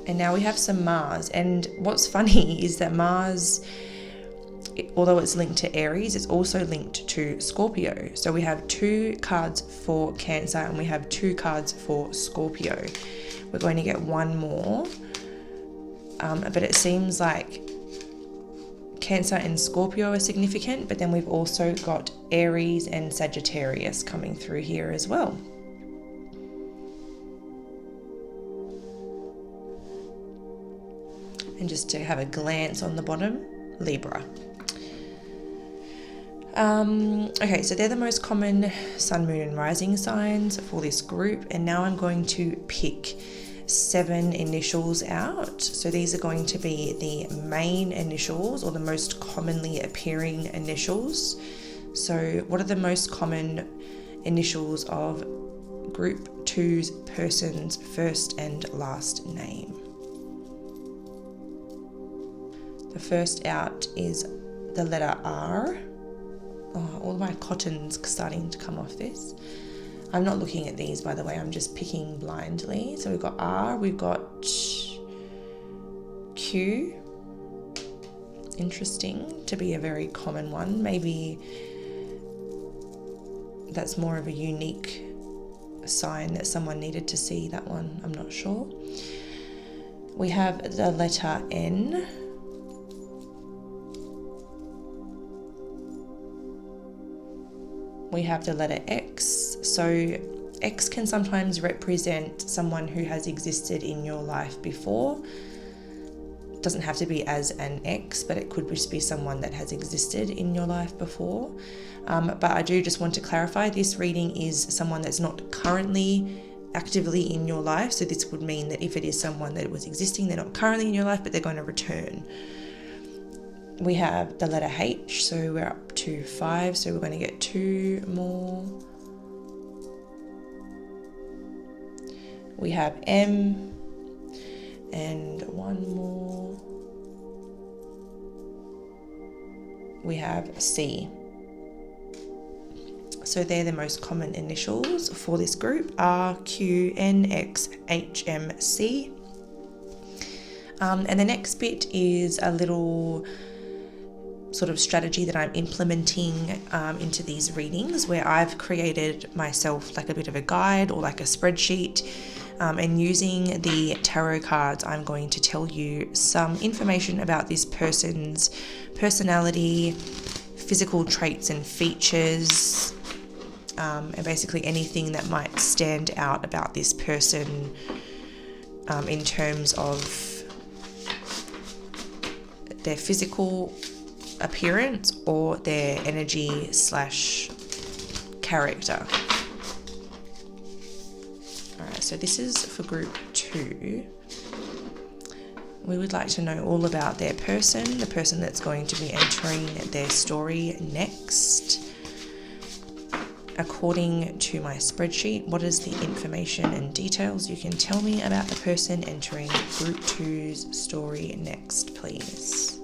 And now we have some Mars. And what's funny is that Mars, although it's linked to Aries, it's also linked to Scorpio. So we have 2 cards for Cancer and we have 2 cards for Scorpio. We're going to get one more, but it seems like Cancer and Scorpio are significant, but then we've also got Aries and Sagittarius coming through here as well. And just to have a glance on the bottom, Libra. Okay, so they're the most common sun, moon and rising signs for this group. And now I'm going to pick 7 initials out. So these are going to be the main initials, or the most commonly appearing initials. So what are the most common initials of group 2's person's first and last name? The first out is the letter R. Oh, all my cotton's starting to come off this. I'm not looking at these, by the way, I'm just picking blindly. So we've got R, we've got Q. Interesting, to be a very common one. Maybe that's more of a unique sign that someone needed to see that one, I'm not sure. We have the letter N. We have the letter X. So X can sometimes represent someone who has existed in your life before. It doesn't have to be as an X, but it could just be someone that has existed in your life before. But I do just want to clarify, this reading is someone that's not currently actively in your life. So this would mean that if it is someone that was existing, they're not currently in your life, but they're going to return. We have the letter H, so we're up to 5, so we're going to get 2 more. We have M, and 1 more. We have C. So they're the most common initials for this group: R, Q, N, X, H, M, C. And the next bit is a little sort of strategy that I'm implementing into these readings, where I've created myself like a bit of a guide or like a spreadsheet, and using the tarot cards, I'm going to tell you some information about this person's personality, physical traits and features, and basically anything that might stand out about this person in terms of their physical appearance or their energy / character. Alright, so this is for group 2. We would like to know all about their person, the person that's going to be entering their story next. According to my spreadsheet, what is the information and details you can tell me about the person entering group 2's story next, please?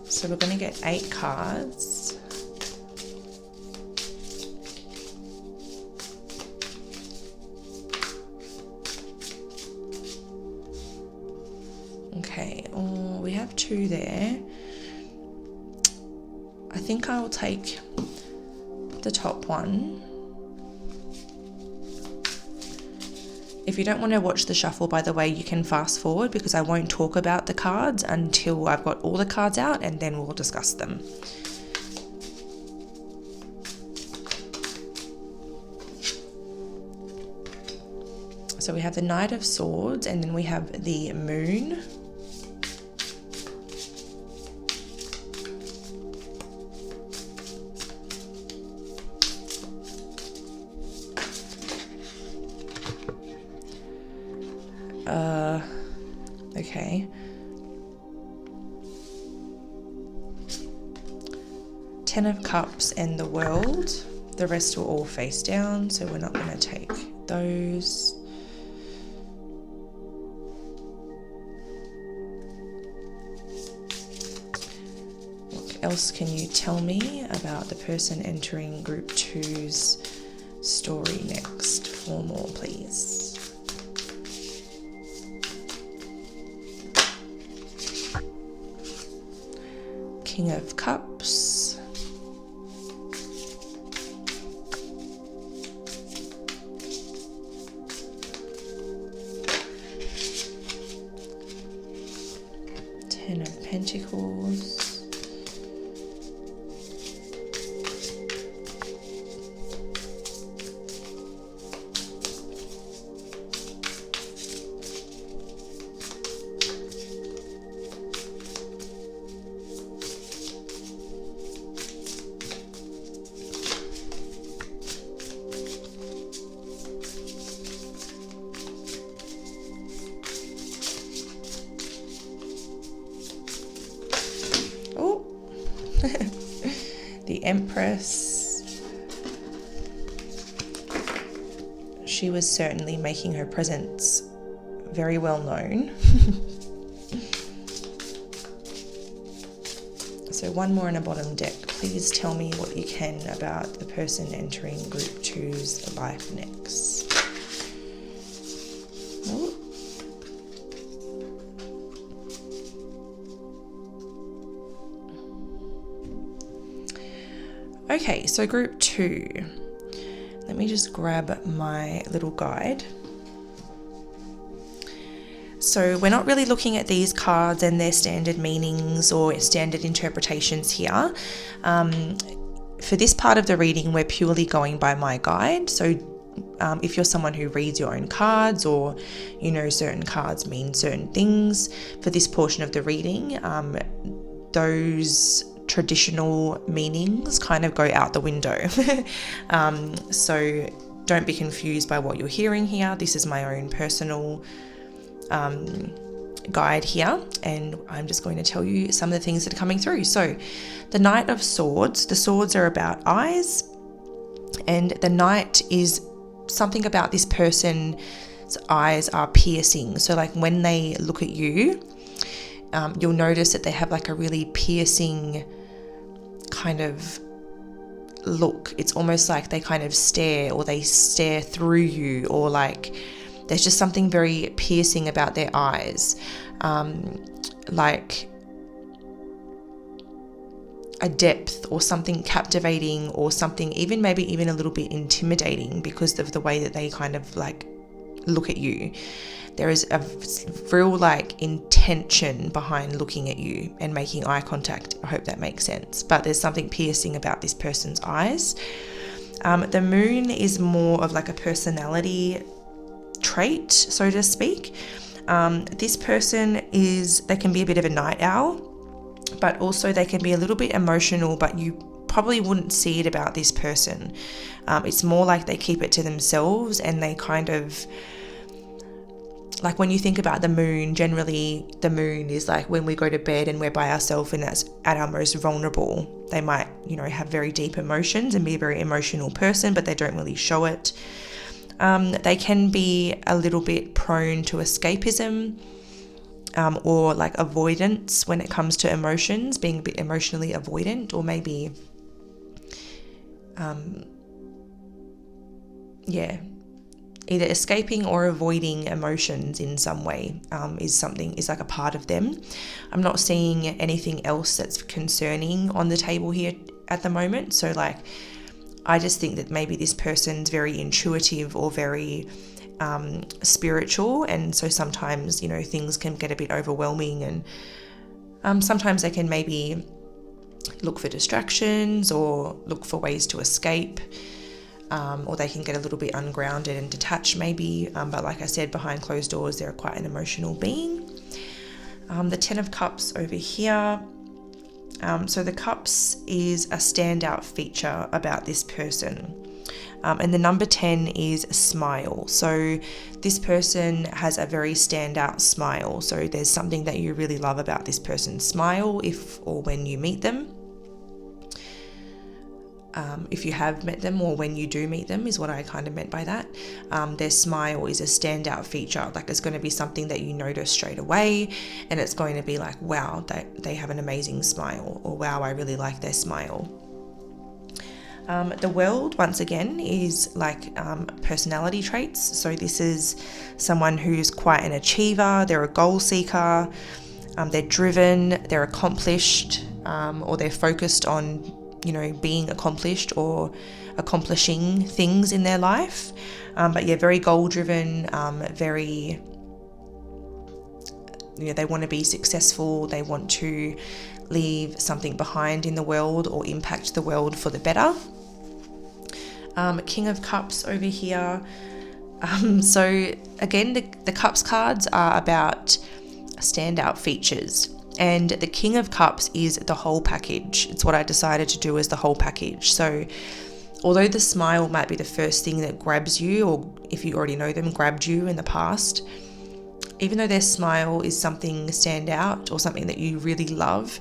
So we're going to get 8 cards. Okay, we have 2 there. think I'll take the top one. If you don't want to watch the shuffle, by the way, you can fast forward because I won't talk about the cards until I've got all the cards out, and then we'll discuss them. So we have the Knight of Swords, and then we have the Moon. Okay. Ten of Cups and the World. The rest will all face down, so we're not going to take those. What else can you tell me about the person entering Group 2's story next? 4 more, please. King of Cups. Ten of Pentacles. The Empress. She was certainly making her presence very well known. So one more in a bottom deck. Please tell me what you can about the person entering Group 2's life next. Oh. Okay, so Group 2. Let me just grab my little guide. So we're not really looking at these cards and their standard meanings or standard interpretations here. For this part of the reading, we're purely going by my guide. So if you're someone who reads your own cards, or you know certain cards mean certain things, for this portion of the reading, those traditional meanings kind of go out the window. So don't be confused by what you're hearing here. This is my own personal guide here, and I'm just going to tell you some of the things that are coming through. So the Knight of Swords, the swords are about eyes, and the Knight is something about this person's eyes are piercing. So like when they look at you, you'll notice that they have like a really piercing kind of look. It's almost like they kind of stare, or they stare through you, or like there's just something very piercing about their eyes, like a depth or something captivating, or something maybe even a little bit intimidating because of the way that they kind of like look at you. There is a real like intention behind looking at you and making eye contact. I hope that makes sense. But there's something piercing about this person's eyes. The Moon is more of like a personality trait, so to speak. This person they can be a bit of a night owl, but also they can be a little bit emotional, but you probably wouldn't see it about this person. It's more like they keep it to themselves, and they kind of, like when you think about the moon, generally the moon is like when we go to bed and we're by ourselves, and that's at our most vulnerable. They might, have very deep emotions and be a very emotional person, but they don't really show it. They can be a little bit prone to escapism, or like avoidance when it comes to emotions, being a bit emotionally avoidant, or maybe, either escaping or avoiding emotions in some way is like a part of them. I'm not seeing anything else that's concerning on the table here at the moment. So like, I just think that maybe this person's very intuitive or very spiritual, and so sometimes, you know, things can get a bit overwhelming, and sometimes they can maybe look for distractions or look for ways to escape, or they can get a little bit ungrounded and detached maybe, but like I said, behind closed doors they're quite an emotional being. The 10 of Cups over here. So the Cups is a standout feature about this person. And the number 10 is smile. So this person has a very standout smile. So there's something that you really love about this person's smile if or when you meet them. If you have met them or when you do meet them is what I kind of meant by that. Their smile is a standout feature. Like, it's going to be something that you notice straight away, and it's going to be like, wow, they have an amazing smile, or wow, I really like their smile. The World, once again, is like personality traits. So this is someone who's quite an achiever. They're a goal seeker. They're driven. They're accomplished, or they're focused on, you know, being accomplished or accomplishing things in their life. But yeah, very goal driven, very, you know, they want to be successful. They want to leave something behind in the world or impact the world for the better. King of Cups over here. So again, the Cups cards are about standout features. And the King of Cups is the whole package. It's what I decided to do as the whole package. So although the smile might be the first thing that grabs you, or if you already know them, grabbed you in the past, even though their smile is something standout or something that you really love,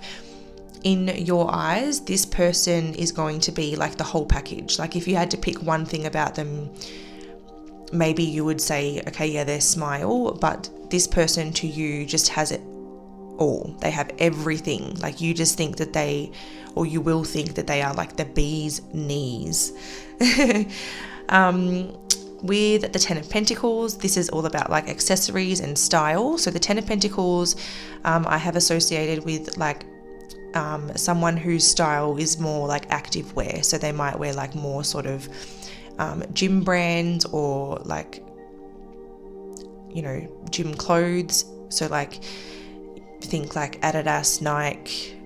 in your eyes, this person is going to be like the whole package. Like, if you had to pick one thing about them, maybe you would say, okay, yeah, their smile, but this person to you just has it all. They have everything. Like, you just think that they, or you will think that they are like the bee's knees. With the 10 of Pentacles, this is all about like accessories and style. So the 10 of Pentacles, I have associated with like someone whose style is more like active wear. So they might wear like more sort of gym brands, or like, you know, gym clothes. So like, think like Adidas, Nike,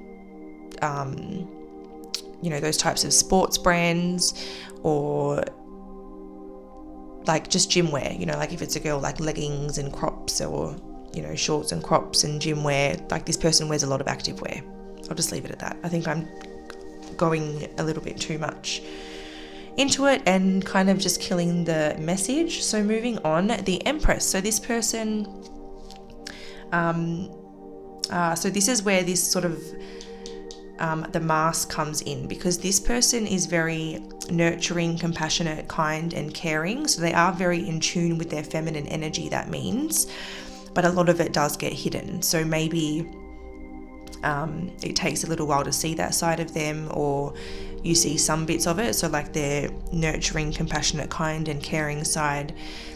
you know, those types of sports brands, or like just gym wear, you know, like if it's a girl, like leggings and crops, or, you know, shorts and crops and gym wear. Like, this person wears a lot of active wear. I'll just leave it at that. I think I'm going a little bit too much into it and kind of just killing the message. So moving on, the Empress. So this person, so this is where this sort of the mask comes in, because this person is very nurturing, compassionate, kind, and caring. So they are very in tune with their feminine energy, that means, but a lot of it does get hidden. So maybe it takes a little while to see that side of them, or you see some bits of it. So like their nurturing, compassionate, kind, and caring side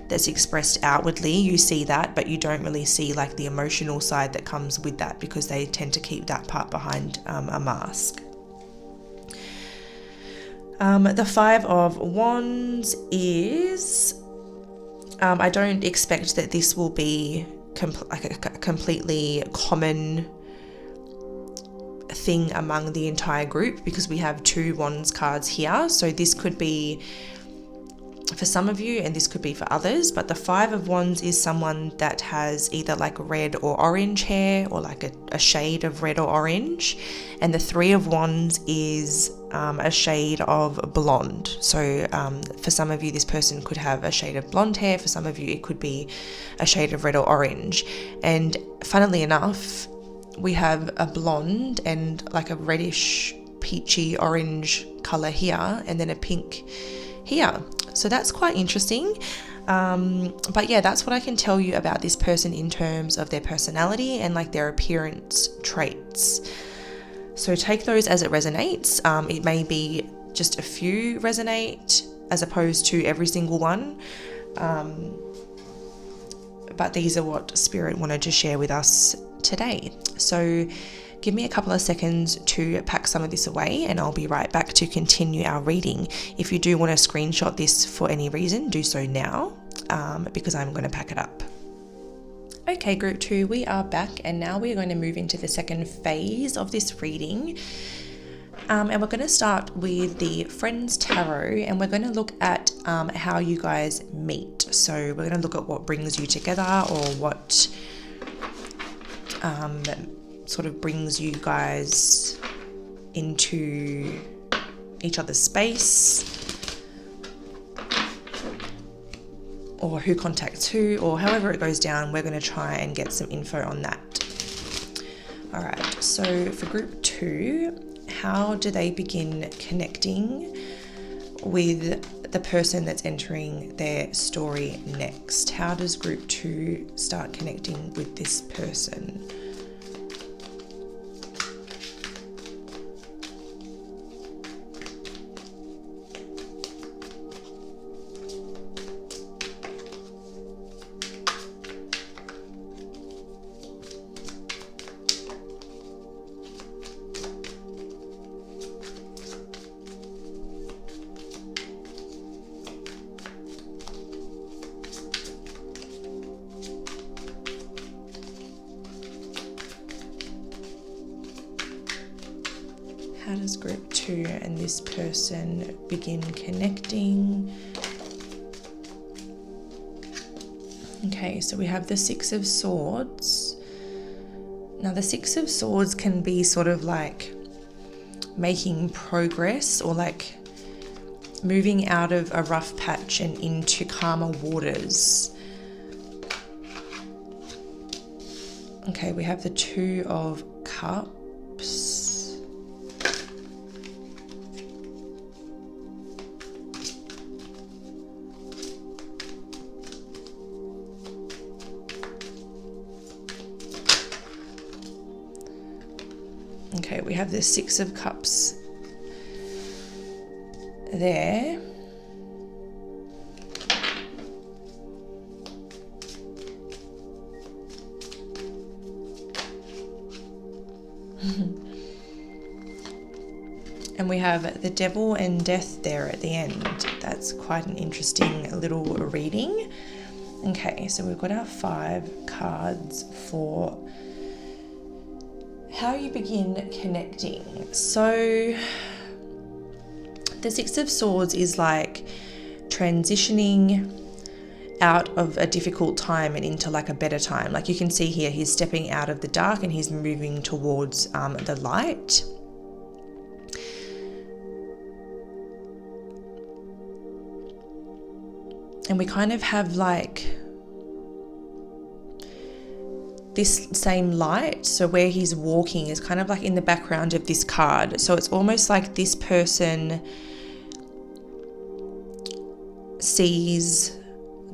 that's expressed outwardly, you see that, but you don't really see like the emotional side that comes with that, because they tend to keep that part behind a mask. The 5 of Wands is, I don't expect that this will be like a completely common thing among the entire group, because we have 2 Wands cards here. So this could be for some of you and this could be for others, but the 5 of Wands is someone that has either like red or orange hair, or like a shade of red or orange, and the 3 of Wands is a shade of blonde. So for some of you, this person could have a shade of blonde hair. For some of you, it could be a shade of red or orange. And funnily enough, we have a blonde and like a reddish peachy orange color here, and then a pink here. So that's quite interesting. But yeah, that's what I can tell you about this person in terms of their personality and like their appearance traits. So take those as it resonates. It may be just a few resonate as opposed to every single one. But these are what Spirit wanted to share with us today. So Give me a couple of seconds to pack some of this away and I'll be right back to continue our reading. If you do want to screenshot this for any reason, do so now because I'm going to pack it up. Okay, group 2, we are back and now we're going to move into the second phase of this reading. And we're going to start with the Friends Tarot and we're going to look at how you guys meet. So we're going to look at what brings you together or what sort of brings you guys into each other's space, or who contacts who, or however it goes down. We're going to try and get some info on that. All right, so for group 2, how do they begin connecting with the person that's entering their story next? How does group 2 start connecting with this person? How does group 2 and this person begin connecting? Okay, so we have the 6 of Swords. Now the 6 of Swords can be sort of like making progress or like moving out of a rough patch and into calmer waters. Okay, we have the 2 of Cups. Okay, we have the 6 of Cups there. And we have the Devil and Death there at the end. That's quite an interesting little reading. Okay, so we've got our 5 cards for how you begin connecting. So the 6 of Swords is like transitioning out of a difficult time and into like a better time. Like you can see here, he's stepping out of the dark and he's moving towards the light. And we kind of have like this same light, so where he's walking is kind of like in the background of this card. So it's almost like this person sees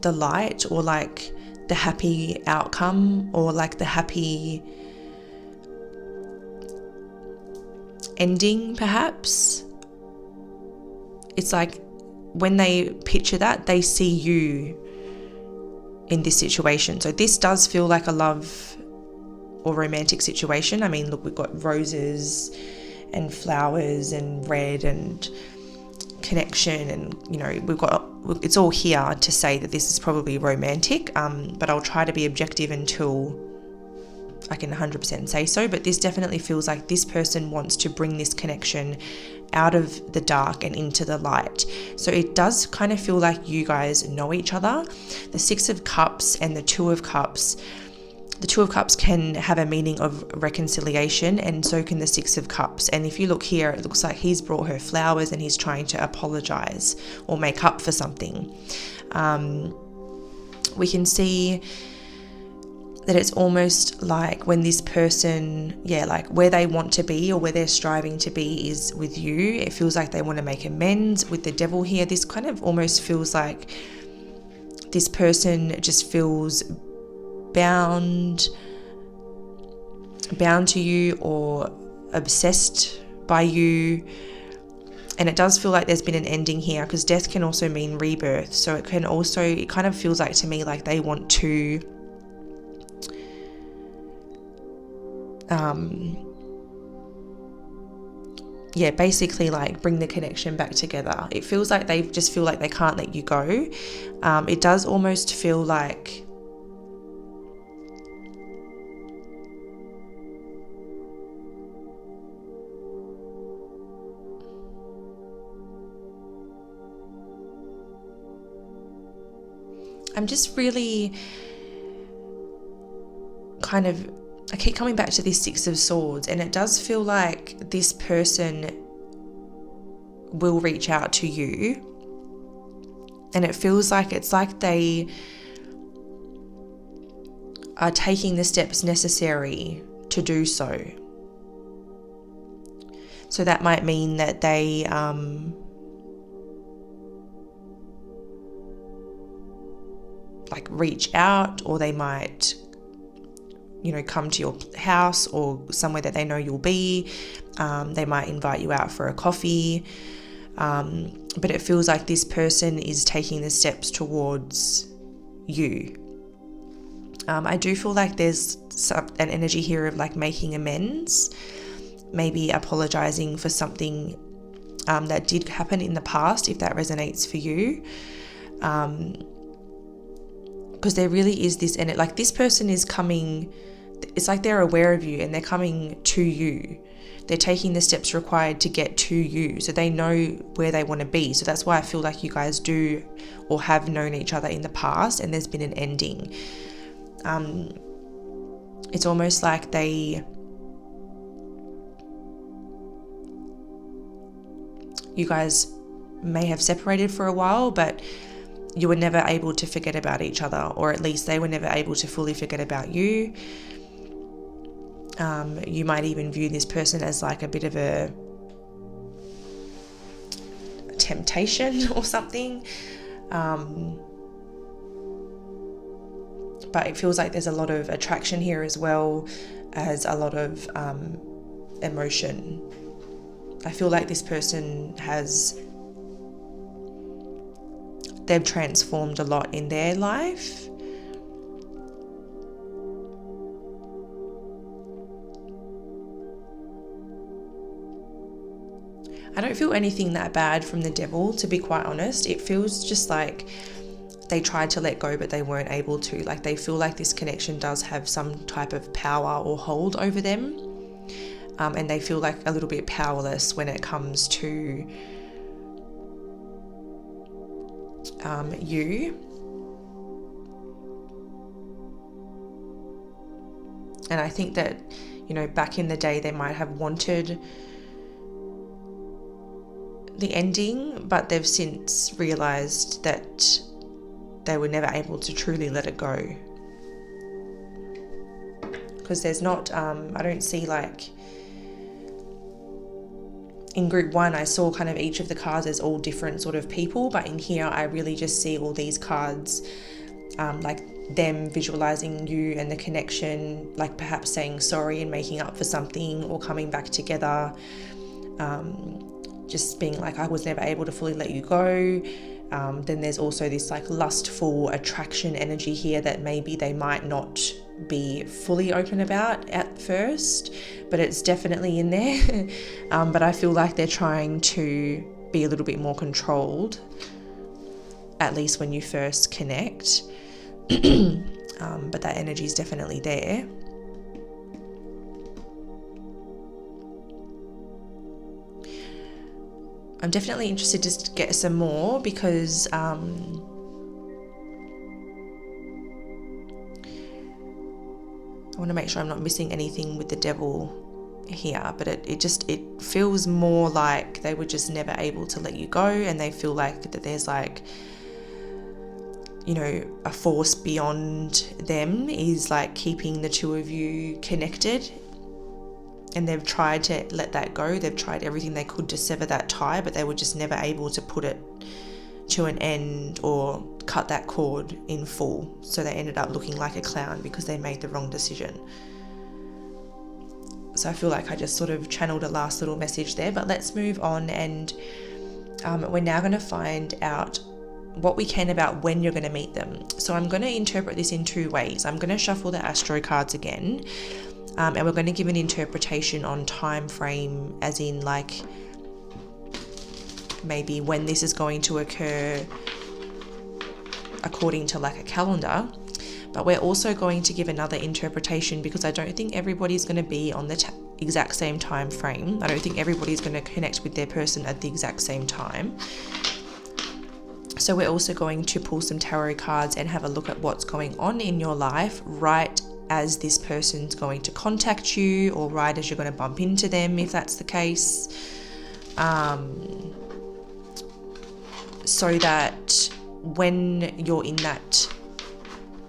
the light or like the happy outcome or like the happy ending perhaps. It's like when they picture that, they see you in this situation. So this does feel like a love or romantic situation. I mean, look, we've got roses and flowers and red and connection, and you know, we've got, it's all here to say that this is probably romantic, but I'll try to be objective until I can 100% say so. But this definitely feels like this person wants to bring this connection out of the dark and into the light. So it does kind of feel like you guys know each other. The 6 of Cups and the 2 of Cups, the 2 of Cups can have a meaning of reconciliation, and so can the 6 of Cups. And if you look here, it looks like he's brought her flowers and he's trying to apologize or make up for something. We can see that it's almost like when this person, like where they want to be or where they're striving to be is with you. It feels like they want to make amends. With the Devil here, this kind of almost feels like this person just feels bound to you or obsessed by you. And it does feel like there's been an ending here, because death can also mean rebirth. So it can also, it kind of feels like to me like they want to yeah, basically like bring the connection back together. It feels like they just feel like they can't let you go. It does almost feel like I'm just really kind of, I keep coming back to this Six of Swords, and it does feel like this person will reach out to you, and it feels like it's like they are taking the steps necessary to do so. So that might mean that they like reach out, or they might, you know, come to your house or somewhere that they know you'll be. They might invite you out for a coffee. But it feels like this person is taking the steps towards you. I do feel like there's an energy here of like making amends, maybe apologizing for something that did happen in the past, if that resonates for you. Because there really is this, and like this person is coming, it's like they're aware of you and they're coming to you. They're taking the steps required to get to you, so they know where they want to be. So that's why I feel like you guys do or have known each other in the past, and there's been an ending. It's almost like you guys may have separated for a while, but you were never able to forget about each other, or at least they were never able to fully forget about you. You might even view this person as like a bit of a temptation or something. But it feels like there's a lot of attraction here, as well as a lot of emotion. I feel like this person they've transformed a lot in their life. I don't feel anything that bad from the Devil, to be quite honest. It feels just like they tried to let go, but they weren't able to. Like they feel like this connection does have some type of power or hold over them. And they feel like a little bit powerless when it comes to you. And I think that, you know, back in the day they might have wanted the ending, but they've since realized that they were never able to truly let it go. Because there's not, I don't see like, in group one, I saw kind of each of the cards as all different sort of people, but in here, I really just see all these cards, like them visualizing you and the connection, like perhaps saying sorry and making up for something, or coming back together, just being like, I was never able to fully let you go. Then there's also this like lustful attraction energy here that maybe they might not be fully open about at first, but it's definitely in there. But I feel like they're trying to be a little bit more controlled, at least when you first connect. But that energy is definitely there. I'm definitely interested to get some more, because I want to make sure I'm not missing anything with the Devil here, but it feels more like they were just never able to let you go, and they feel like that there's like, you know, a force beyond them is like keeping the two of you connected. And they've tried to let that go. They've tried everything they could to sever that tie, but they were just never able to put it to an end or cut that cord in full. So they ended up looking like a clown because they made the wrong decision. So I feel like I just sort of channeled a last little message there, but let's move on. And we're now going to find out what we can about when you're going to meet them. So I'm going to interpret this in two ways. I'm going to shuffle the Astro cards again. And we're going to give an interpretation on time frame, as in like maybe when this is going to occur according to like a calendar. But we're also going to give another interpretation, because I don't think everybody's going to be on the exact same time frame. I don't think everybody's going to connect with their person at the exact same time. So we're also going to pull some tarot cards and have a look at what's going on in your life right as this person's going to contact you, or right as you're going to bump into them, if that's the case. So that when you're in that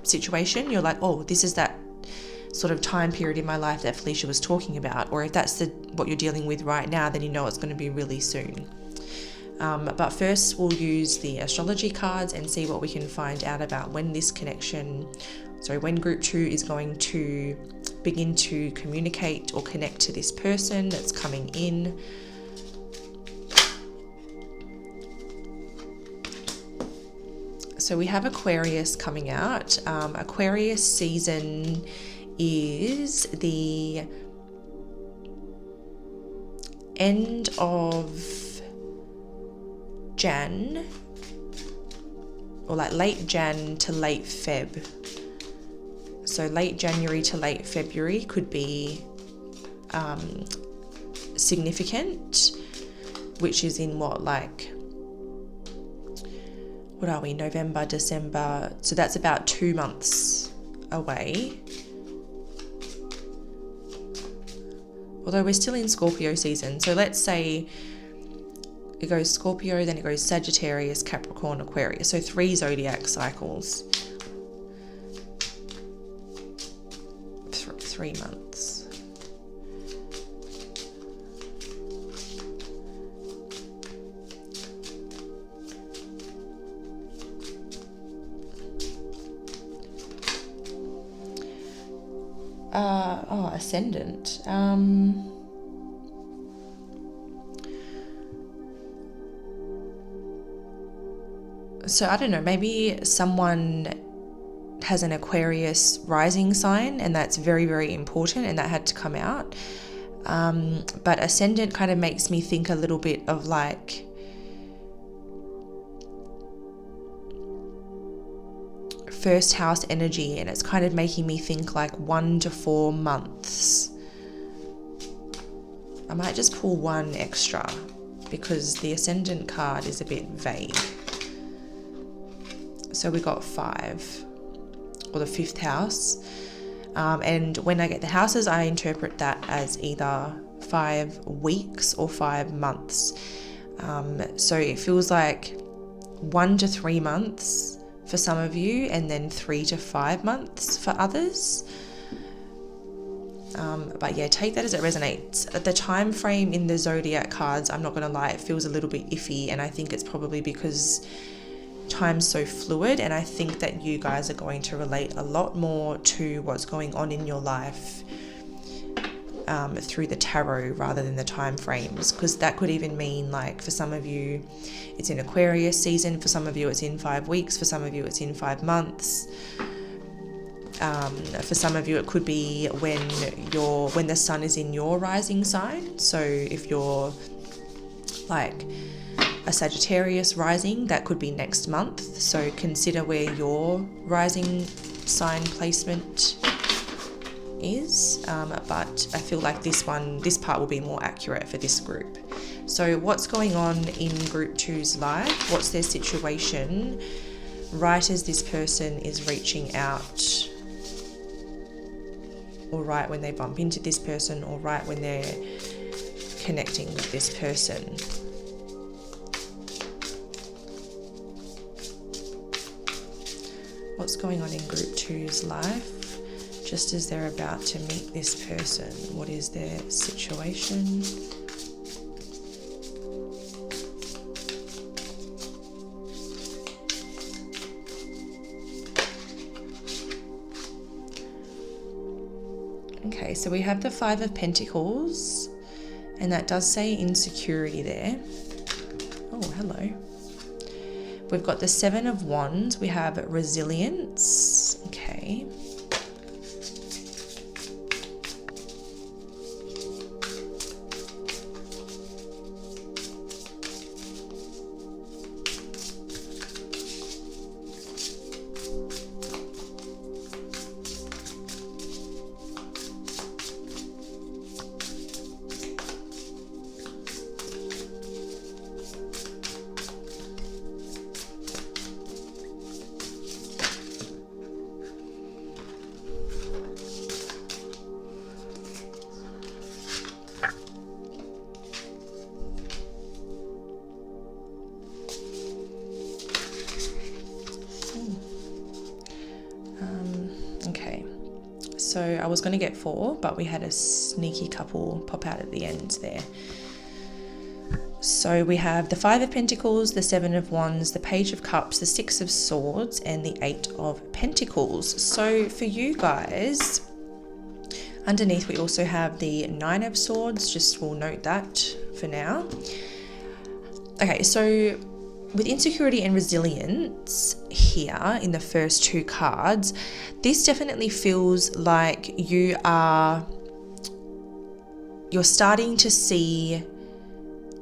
situation, you're like, oh, this is that sort of time period in my life that Felicia was talking about. Or if that's what you're dealing with right now, then you know it's going to be really soon. But first we'll use the astrology cards and see what we can find out about when this connection, when group 2 is going to begin to communicate or connect to this person that's coming in. So we have Aquarius coming out. Aquarius season is the end of Jan, or like late Jan to late Feb. So late January to late February could be significant, which is in what are we, November, December, so that's about 2 months away. Although we're still in Scorpio season, so let's say it goes Scorpio, then it goes Sagittarius, Capricorn, Aquarius, so 3 zodiac cycles. 3 months. Ascendant. So I don't know, maybe someone has an Aquarius rising sign, and that's very, very important, and that had to come out. But ascendant kind of makes me think a little bit of like first house energy, and it's kind of making me think like 1 to 4 months. I might just pull one extra because the ascendant card is a bit vague. So we got 5, or the 5th house. And when I get the houses, I interpret that as either 5 weeks or 5 months. So it feels like 1 to 3 months for some of you, and then 3 to 5 months for others. But yeah, take that as it resonates. The time frame in the zodiac cards, I'm not going to lie, it feels a little bit iffy, and I think it's probably because time's so fluid, and I think that you guys are going to relate a lot more to what's going on in your life through the tarot rather than the time frames, because that could even mean like for some of you it's in Aquarius season, for some of you it's in 5 weeks, for some of you it's in 5 months. For some of you it could be when the sun is in your rising sign. So if you're like a Sagittarius rising, that could be next month. So consider where your rising sign placement is. But I feel like this part will be more accurate for this group. So what's going on in group 2's life? What's their situation right as this person is reaching out, or right when they bump into this person, or right when they're connecting with this person? What's going on in group 2's life just as they're about to meet this person? What is their situation? Okay, so we have the 5 of Pentacles, and that does say insecurity there. Oh, hello. We've got the 7 of Wands. We have resilience. Okay. So I was going to get 4, but we had a sneaky couple pop out at the end there. So we have the 5 of Pentacles, the 7 of Wands, the Page of Cups, the 6 of Swords, and the 8 of Pentacles. So for you guys, underneath we also have the 9 of Swords, just we'll note that for now. Okay, so with insecurity and resilience here in the first 2 cards, this definitely feels like you're starting to see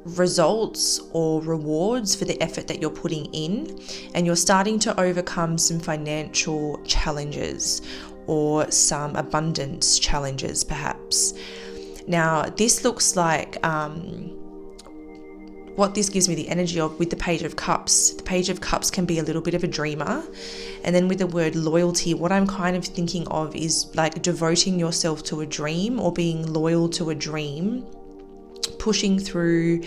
results or rewards for the effort that you're putting in, and you're starting to overcome some financial challenges or some abundance challenges perhaps. Now this looks like what this gives me the energy of with the Page of Cups. The Page of Cups can be a little bit of a dreamer. And then with the word loyalty, what I'm kind of thinking of is like devoting yourself to a dream or being loyal to a dream, pushing through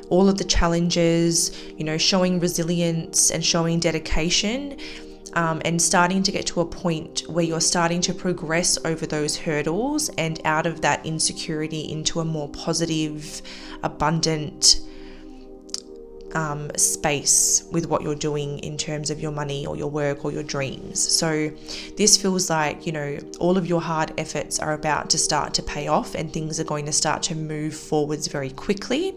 all of the challenges, you know, showing resilience and showing dedication, and starting to get to a point where you're starting to progress over those hurdles and out of that insecurity into a more positive, abundant space with what you're doing in terms of your money or your work or your dreams. So this feels like, you know, all of your hard efforts are about to start to pay off and things are going to start to move forwards very quickly.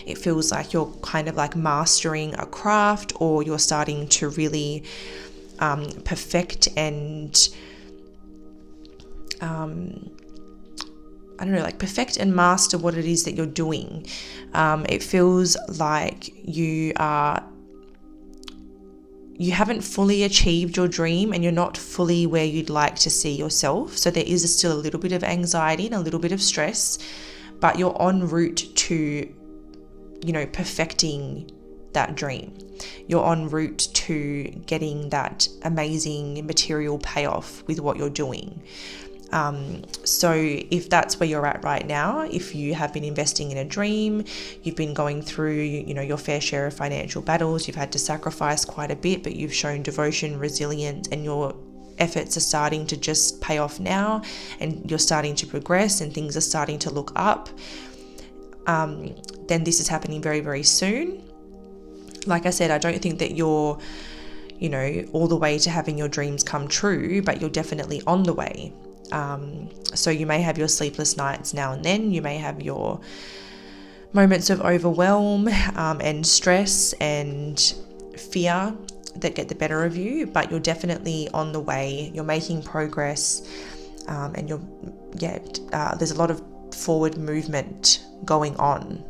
It feels like you're kind of like mastering a craft, or you're starting to really perfect and perfect and master what it is that you're doing. It feels like you haven't fully achieved your dream and you're not fully where you'd like to see yourself. So there is still a little bit of anxiety and a little bit of stress, but you're en route to, you know, perfecting that dream. You're en route to getting that amazing material payoff with what you're doing. So if that's where you're at right now, if you have been investing in a dream, you've been going through, you know, your fair share of financial battles, you've had to sacrifice quite a bit, but you've shown devotion, resilience, and your efforts are starting to just pay off now, and you're starting to progress and things are starting to look up, then this is happening very, very soon. Like I said, I don't think that you're, you know, all the way to having your dreams come true, but you're definitely on the way. So you may have your sleepless nights now and then, you may have your moments of overwhelm and stress and fear that get the better of you, but you're definitely on the way, you're making progress, and there's a lot of forward movement going on.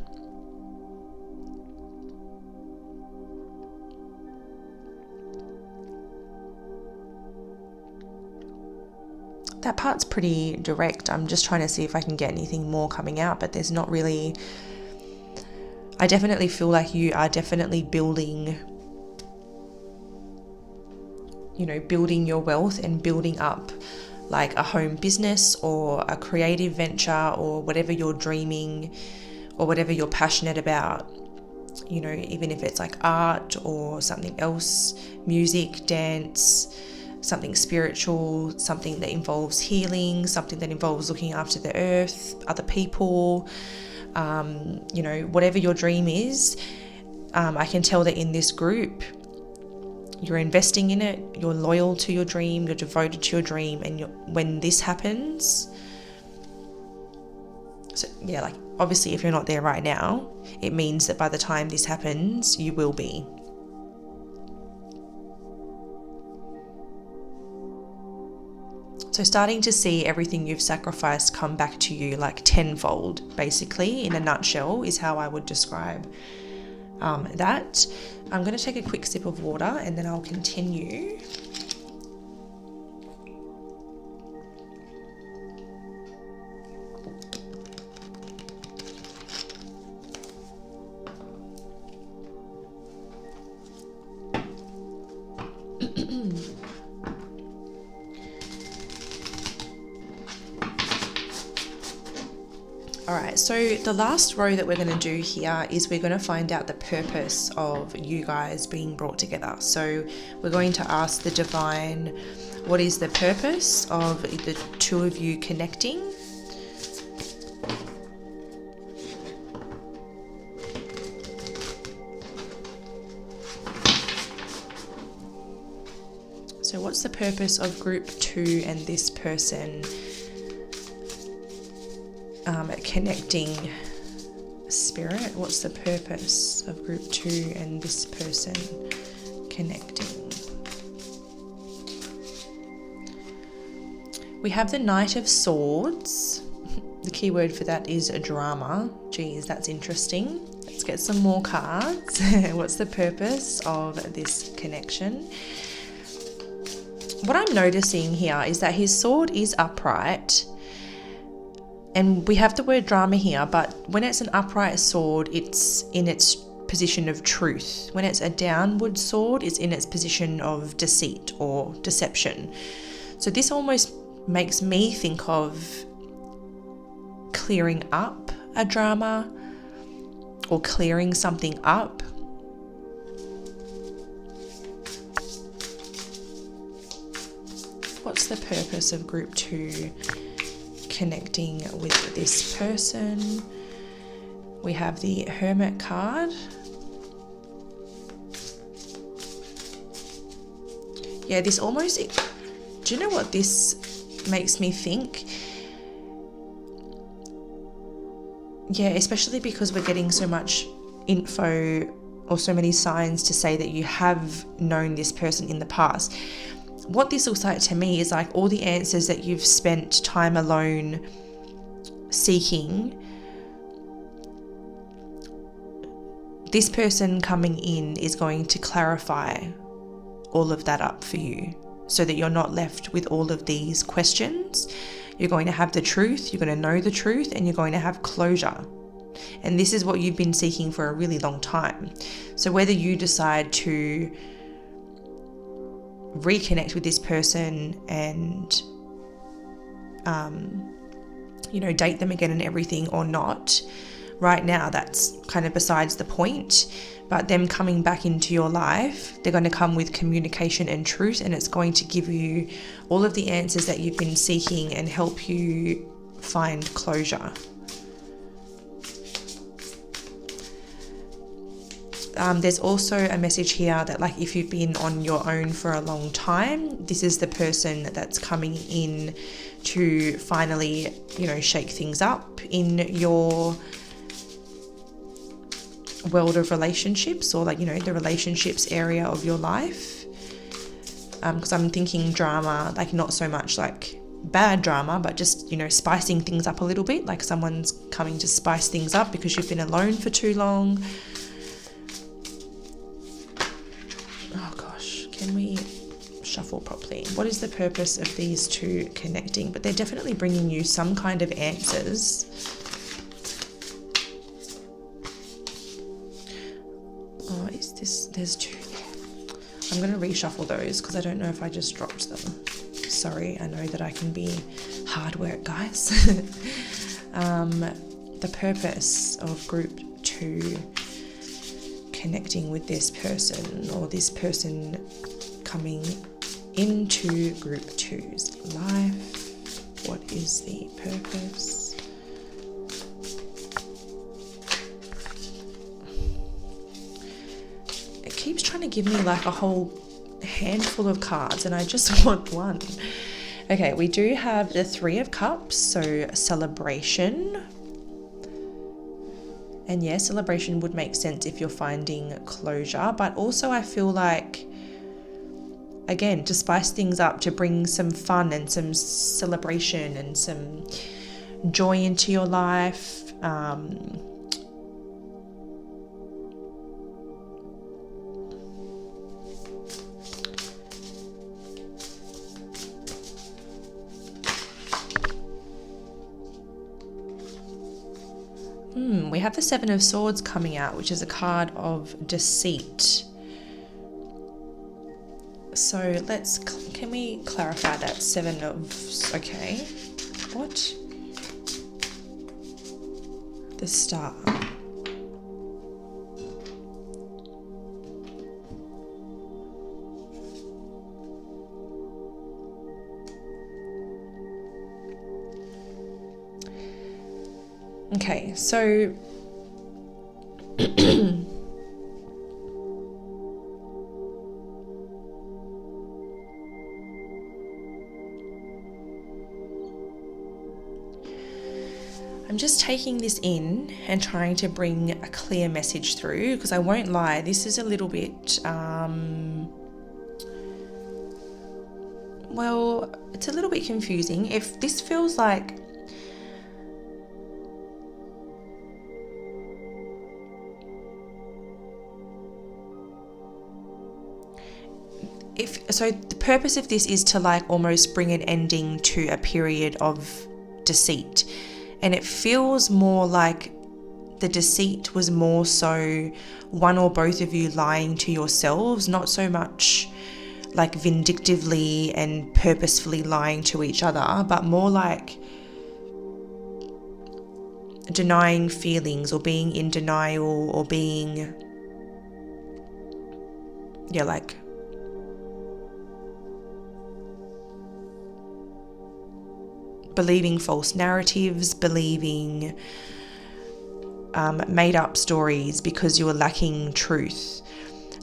That part's pretty direct. I'm just trying to see if I can get anything more coming out, but there's not really. I definitely feel like you are definitely building your wealth and building up like a home business or a creative venture or whatever you're dreaming or whatever you're passionate about. You know, even if it's like art or something else, music, dance, something spiritual, something that involves healing, something that involves looking after the earth, other people, whatever your dream is. I can tell that in this group, you're investing in it, you're loyal to your dream, you're devoted to your dream, and when this happens, so yeah, like obviously if you're not there right now, it means that by the time this happens, you will be. So starting to see everything you've sacrificed come back to you like tenfold, basically, in a nutshell, is how I would describe that. I'm going to take a quick sip of water and then I'll continue. Alright, so the last row that we're going to do here is we're going to find out the purpose of you guys being brought together. So we're going to ask the divine, What is the purpose of the two of you connecting? So what's the purpose of group 2 and this person connecting? Spirit, what's the purpose of group 2 and this person connecting? We have the Knight of Swords. The key word for that is a drama. Geez, that's interesting. Let's get some more cards. What's the purpose of this connection? What I'm noticing here is that his sword is upright. And we have the word drama here, but when it's an upright sword, it's in its position of truth. When it's a downward sword, it's in its position of deceit or deception. So this almost makes me think of clearing up a drama or clearing something up. What's the purpose of group 2 connecting with this person? We have the Hermit card. Yeah, this almost, do you know what this makes me think? Yeah, especially because we're getting so much info or so many signs to say that you have known this person in the past. What this looks like to me is like all the answers that you've spent time alone seeking. This person coming in is going to clarify all of that up for you so that you're not left with all of these questions. You're going to have the truth, you're going to know the truth, and you're going to have closure. And this is what you've been seeking for a really long time. So whether you decide to reconnect with this person and date them again and everything or not, right now that's kind of besides the point. But them coming back into your life, they're going to come with communication and truth, and it's going to give you all of the answers that you've been seeking and help you find closure. There's also a message here that like if you've been on your own for a long time, this is the person that's coming in to finally, shake things up in your world of relationships, or the relationships area of your life. Because I'm thinking drama, like not so much like bad drama, but just, spicing things up a little bit, like someone's coming to spice things up because you've been alone for too long. Can we shuffle properly? What is the purpose of these two connecting? But they're definitely bringing you some kind of answers. Oh, is this, there's two. I'm going to reshuffle those because I don't know if I just dropped them. Sorry, I know that I can be hard work, guys. The purpose of group 2 connecting with this person, or this person coming into group 2's life. What is the purpose? It keeps trying to give me like a whole handful of cards and I just want one. Okay, we do have the 3 of Cups, so celebration. And yeah, celebration would make sense if you're finding closure, but also I feel like, again, to spice things up, to bring some fun and some celebration and some joy into your life. We have the 7 of Swords coming out, which is a card of deceit. So can we clarify that 7 of, okay, what? The Star. Okay, so I'm just taking this in and trying to bring a clear message through, because I won't lie, this is a little bit, well, it's a little bit confusing. If this feels like so the purpose of this is to like almost bring an ending to a period of deceit. And it feels more like the deceit was more so one or both of you lying to yourselves, not so much like vindictively and purposefully lying to each other, but more like denying feelings or being in denial or being, like believing false narratives, believing made up stories because you are lacking truth.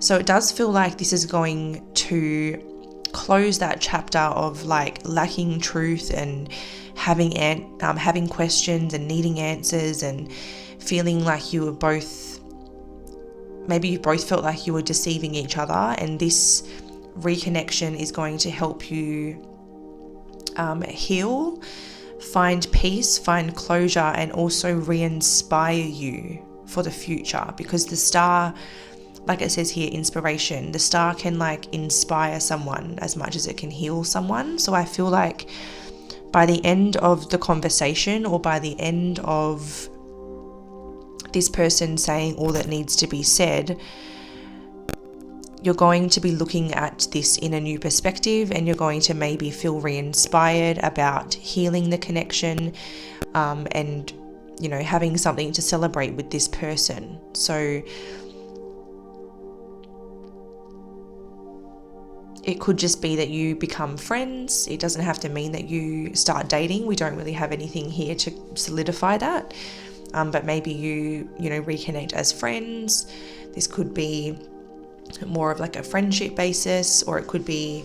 So it does feel like this is going to close that chapter of like lacking truth and having questions and needing answers and feeling like you were both, maybe you both felt like you were deceiving each other, and this reconnection is going to help you heal, find peace, find closure, and also re-inspire you for the future. Because the star, like it says here, inspiration, the star can like inspire someone as much as it can heal someone. So I feel like by the end of the conversation, or by the end of this person saying all that needs to be said, you're going to be looking at this in a new perspective, and you're going to maybe feel re-inspired about healing the connection, and having something to celebrate with this person. So it could just be that you become friends. It doesn't have to mean that you start dating. We don't really have anything here to solidify that, but maybe you reconnect as friends. This could be more of like a friendship basis, or it could be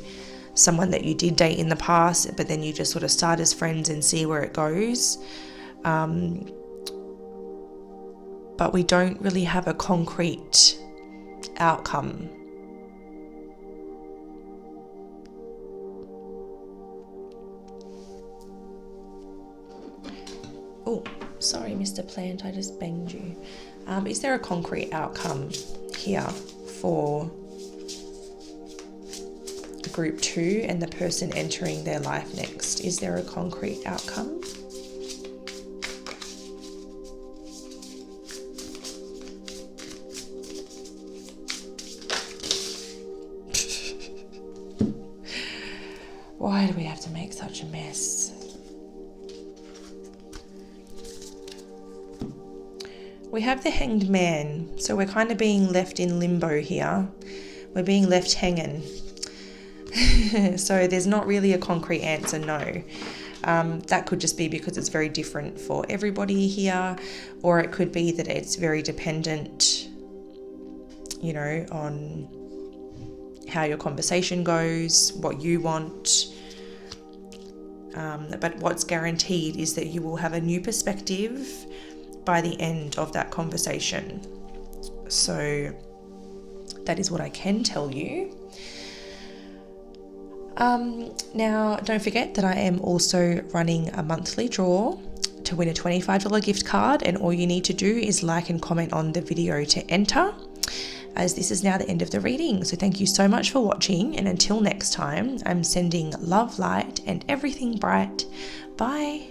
someone that you did date in the past, but then you just sort of start as friends and see where it goes. But we don't really have a concrete outcome. Oh, sorry, Mr. Plant, I just banged you. Is there a concrete outcome here for group 2 and the person entering their life next? Is there a concrete outcome? Why do we have to make such a mess? We have the Hanged Man, so we're kind of being left in limbo here. We're being left hanging. So there's not really a concrete answer, no. That could just be because it's very different for everybody here, or it could be that it's very dependent, on how your conversation goes, what you want. But what's guaranteed is that you will have a new perspective by the end of that conversation. So that is what I can tell you. Now, don't forget that I am also running a monthly draw to win a $25 gift card, and all you need to do is like and comment on the video to enter, as this is now the end of the reading. So thank you so much for watching, and until next time, I'm sending love, light, and everything bright. Bye.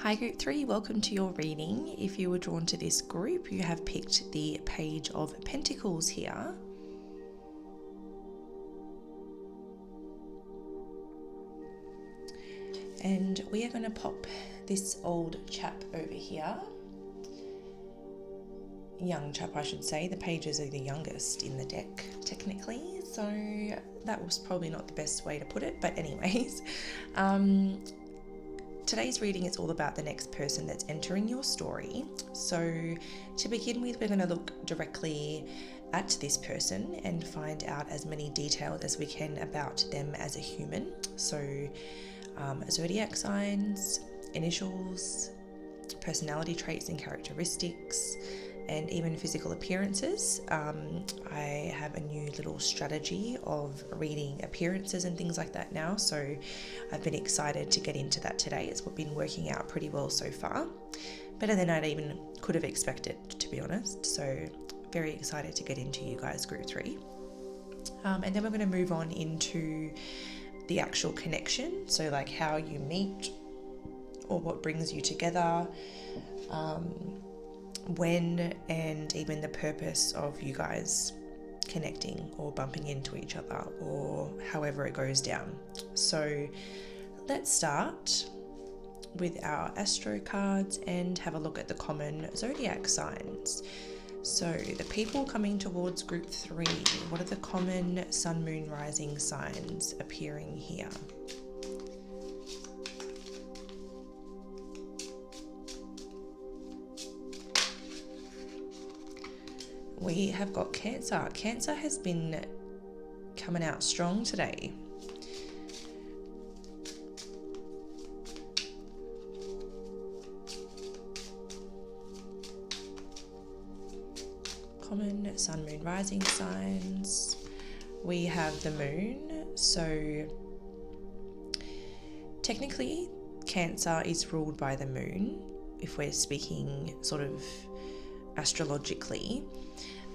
Hi Group 3, welcome to your reading. If you were drawn to this group, you have picked the Page of Pentacles here. And we are going to pop this old chap over here. Young chap, I should say. The pages are the youngest in the deck, technically. So that was probably not the best way to put it, but anyways. today's reading is all about the next person that's entering your story. So to begin with, we're going to look directly at this person and find out as many details as we can about them as a human. So zodiac signs, initials, personality traits and characteristics, and even physical appearances. I have a new little strategy of reading appearances and things like that now, so I've been excited to get into that today. It's been working out pretty well so far, better than I'd even could have expected, to be honest. So very excited to get into you guys group 3, and then we're going to move on into the actual connection, so like how you meet or what brings you together, when, and even the purpose of you guys connecting or bumping into each other, or however it goes down. So let's start with our astro cards and have a look at the common zodiac signs. So the people coming towards group 3, what are the common sun, moon, rising signs appearing here? We have got Cancer. Cancer has been coming out strong today. Common sun, moon, rising signs. We have the moon. So technically Cancer is ruled by the moon if we're speaking sort of astrologically.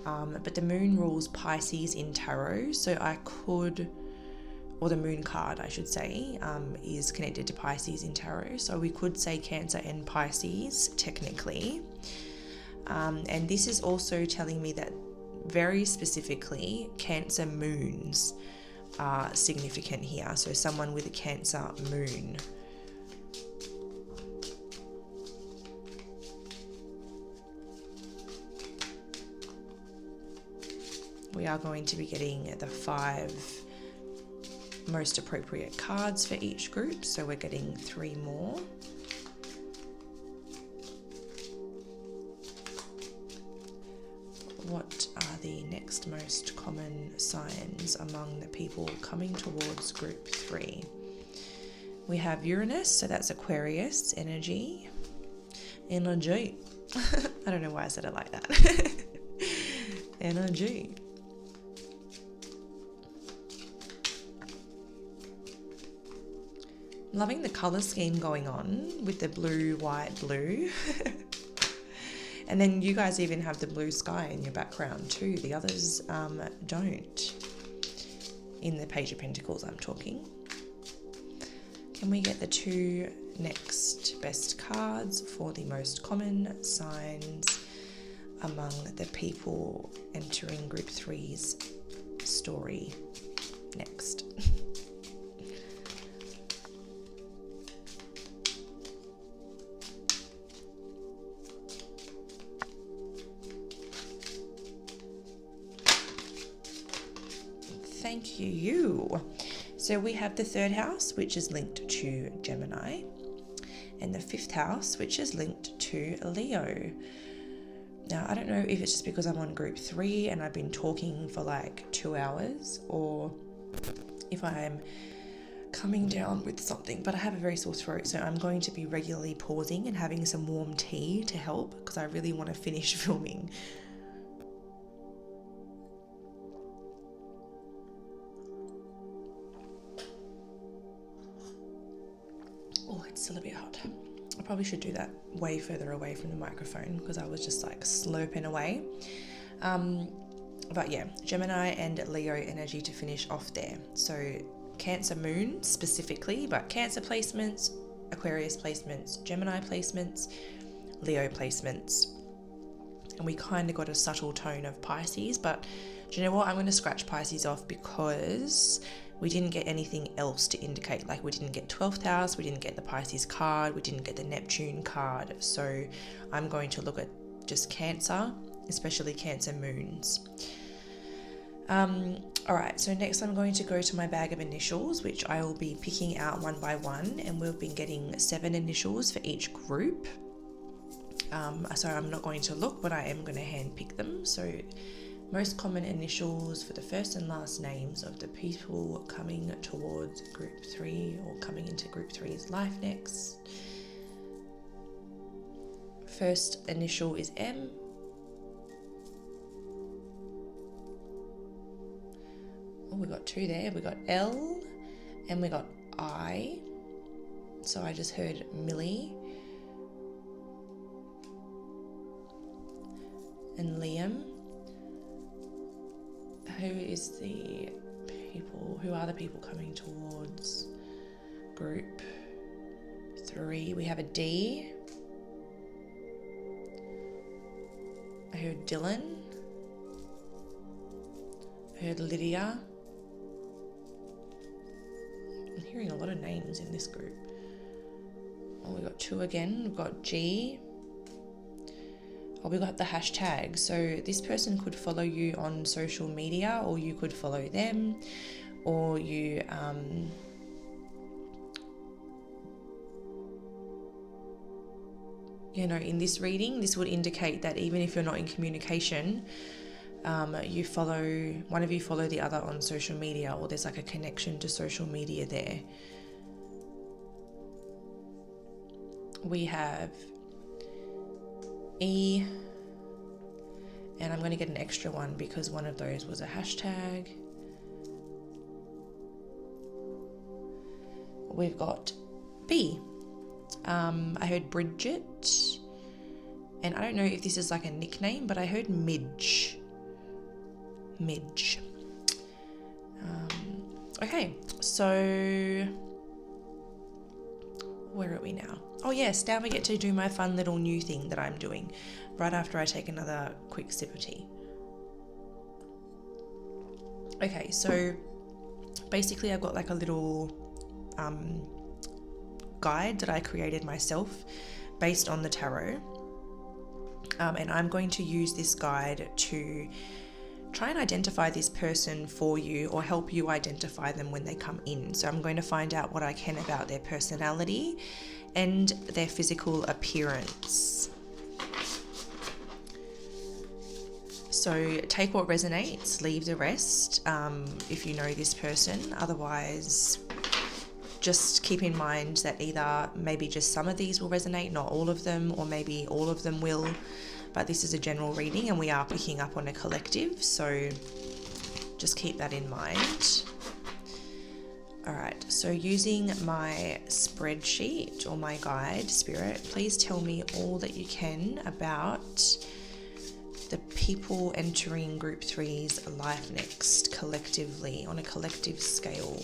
But the moon rules Pisces in tarot, so I could, or the moon card I should say, is connected to Pisces in tarot, so we could say Cancer and Pisces technically. And this is also telling me that very specifically Cancer moons are significant here, so someone with a Cancer moon. We are going to be getting the 5 most appropriate cards for each group, so we're getting 3 more. What are the next most common signs among the people coming towards group 3? We have Uranus, so that's Aquarius energy. Energy. I don't know why I said it like that. Energy. Loving the colour scheme going on with the blue, white, blue. And then you guys even have the blue sky in your background too. The others don't. In the Page of Pentacles I'm talking. Can we get the 2 next best cards for the most common signs among the people entering group 3's story next? Thank you. So we have the 3rd house, which is linked to Gemini, and the 5th house, which is linked to Leo. Now, I don't know if it's just because I'm on group 3 and I've been talking for like 2 hours, or if I'm coming down with something, but I have a very sore throat, so I'm going to be regularly pausing and having some warm tea to help, because I really want to finish filming. Oh, it's still a bit hot. I probably should do that way further away from the microphone, because I was just like slurping away. But yeah, Gemini and Leo energy to finish off there. So Cancer moon specifically, but Cancer placements, Aquarius placements, Gemini placements, Leo placements. And we kind of got a subtle tone of Pisces, but do you know what? I'm going to scratch Pisces off because we didn't get anything else to indicate. Like, we didn't get 12th house, we didn't get the Pisces card, we didn't get the Neptune card. So I'm going to look at just Cancer, especially Cancer moons. All right, so next I'm going to go to my bag of initials, which I will be picking out one by one, and we've been getting 7 initials for each group. So I'm not going to look, but I am going to hand pick them. So most common initials for the first and last names of the people coming towards group 3 or coming into group 3's life next. First initial is M. Oh, we got 2 there. We got L and we got I. So I just heard Millie and Liam. Who are the people coming towards group 3? We have a D. I heard Dylan. I heard Lydia. I'm hearing a lot of names in this group. Oh, we got 2 again. We've got G. Oh, we got the hashtag. So this person could follow you on social media, or you could follow them, or you in this reading, this would indicate that even if you're not in communication, one of you follow the other on social media, or there's like a connection to social media there. We have E, and I'm going to get an extra one because one of those was a hashtag. We've got B. I heard Bridget, and I don't know if this is like a nickname, but I heard Midge. Okay, so where are we now? Oh yes, now we get to do my fun little new thing that I'm doing right after I take another quick sip of tea. Okay, so basically I've got like a little guide that I created myself based on the tarot, and I'm going to use this guide to try and identify this person for you, or help you identify them when they come in. So I'm going to find out what I can about their personality and their physical appearance. So take what resonates, leave the rest if you know this person. Otherwise, just keep in mind that either maybe just some of these will resonate, not all of them, or maybe all of them will. But this is a general reading and we are picking up on a collective, so just keep that in mind. All right, so using my spreadsheet or my guide, Spirit, please tell me all that you can about the people entering Group 3's life next collectively, on a collective scale.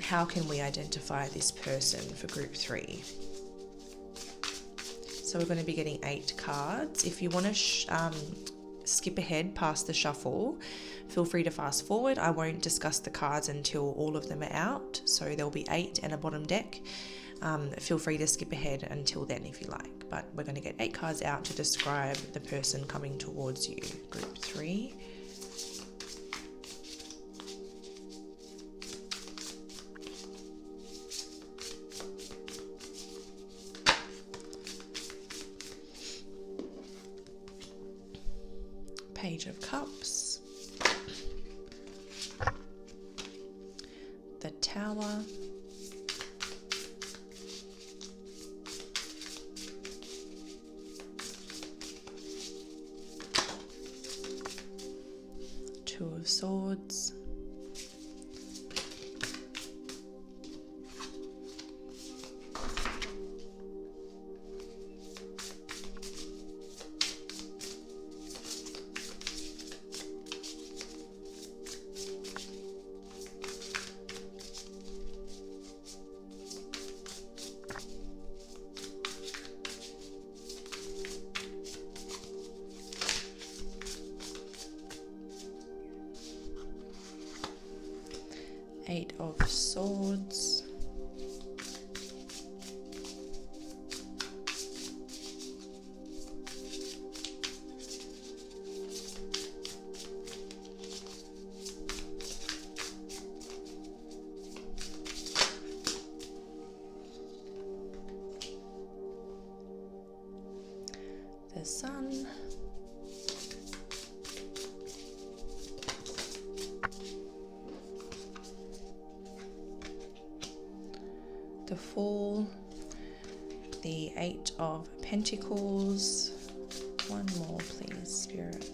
How can we identify this person for Group 3? So we're going to be getting 8 cards. If you want to skip ahead past the shuffle, feel free to fast forward. I won't discuss the cards until all of them are out. So there'll be 8 and a bottom deck. Feel free to skip ahead until then if you like. But we're going to get 8 cards out to describe the person coming towards you. Group 3. Page of Cups, the Tower, Two of Swords, the Sun, the Fool, the Eight of Pentacles. One more, please, Spirit.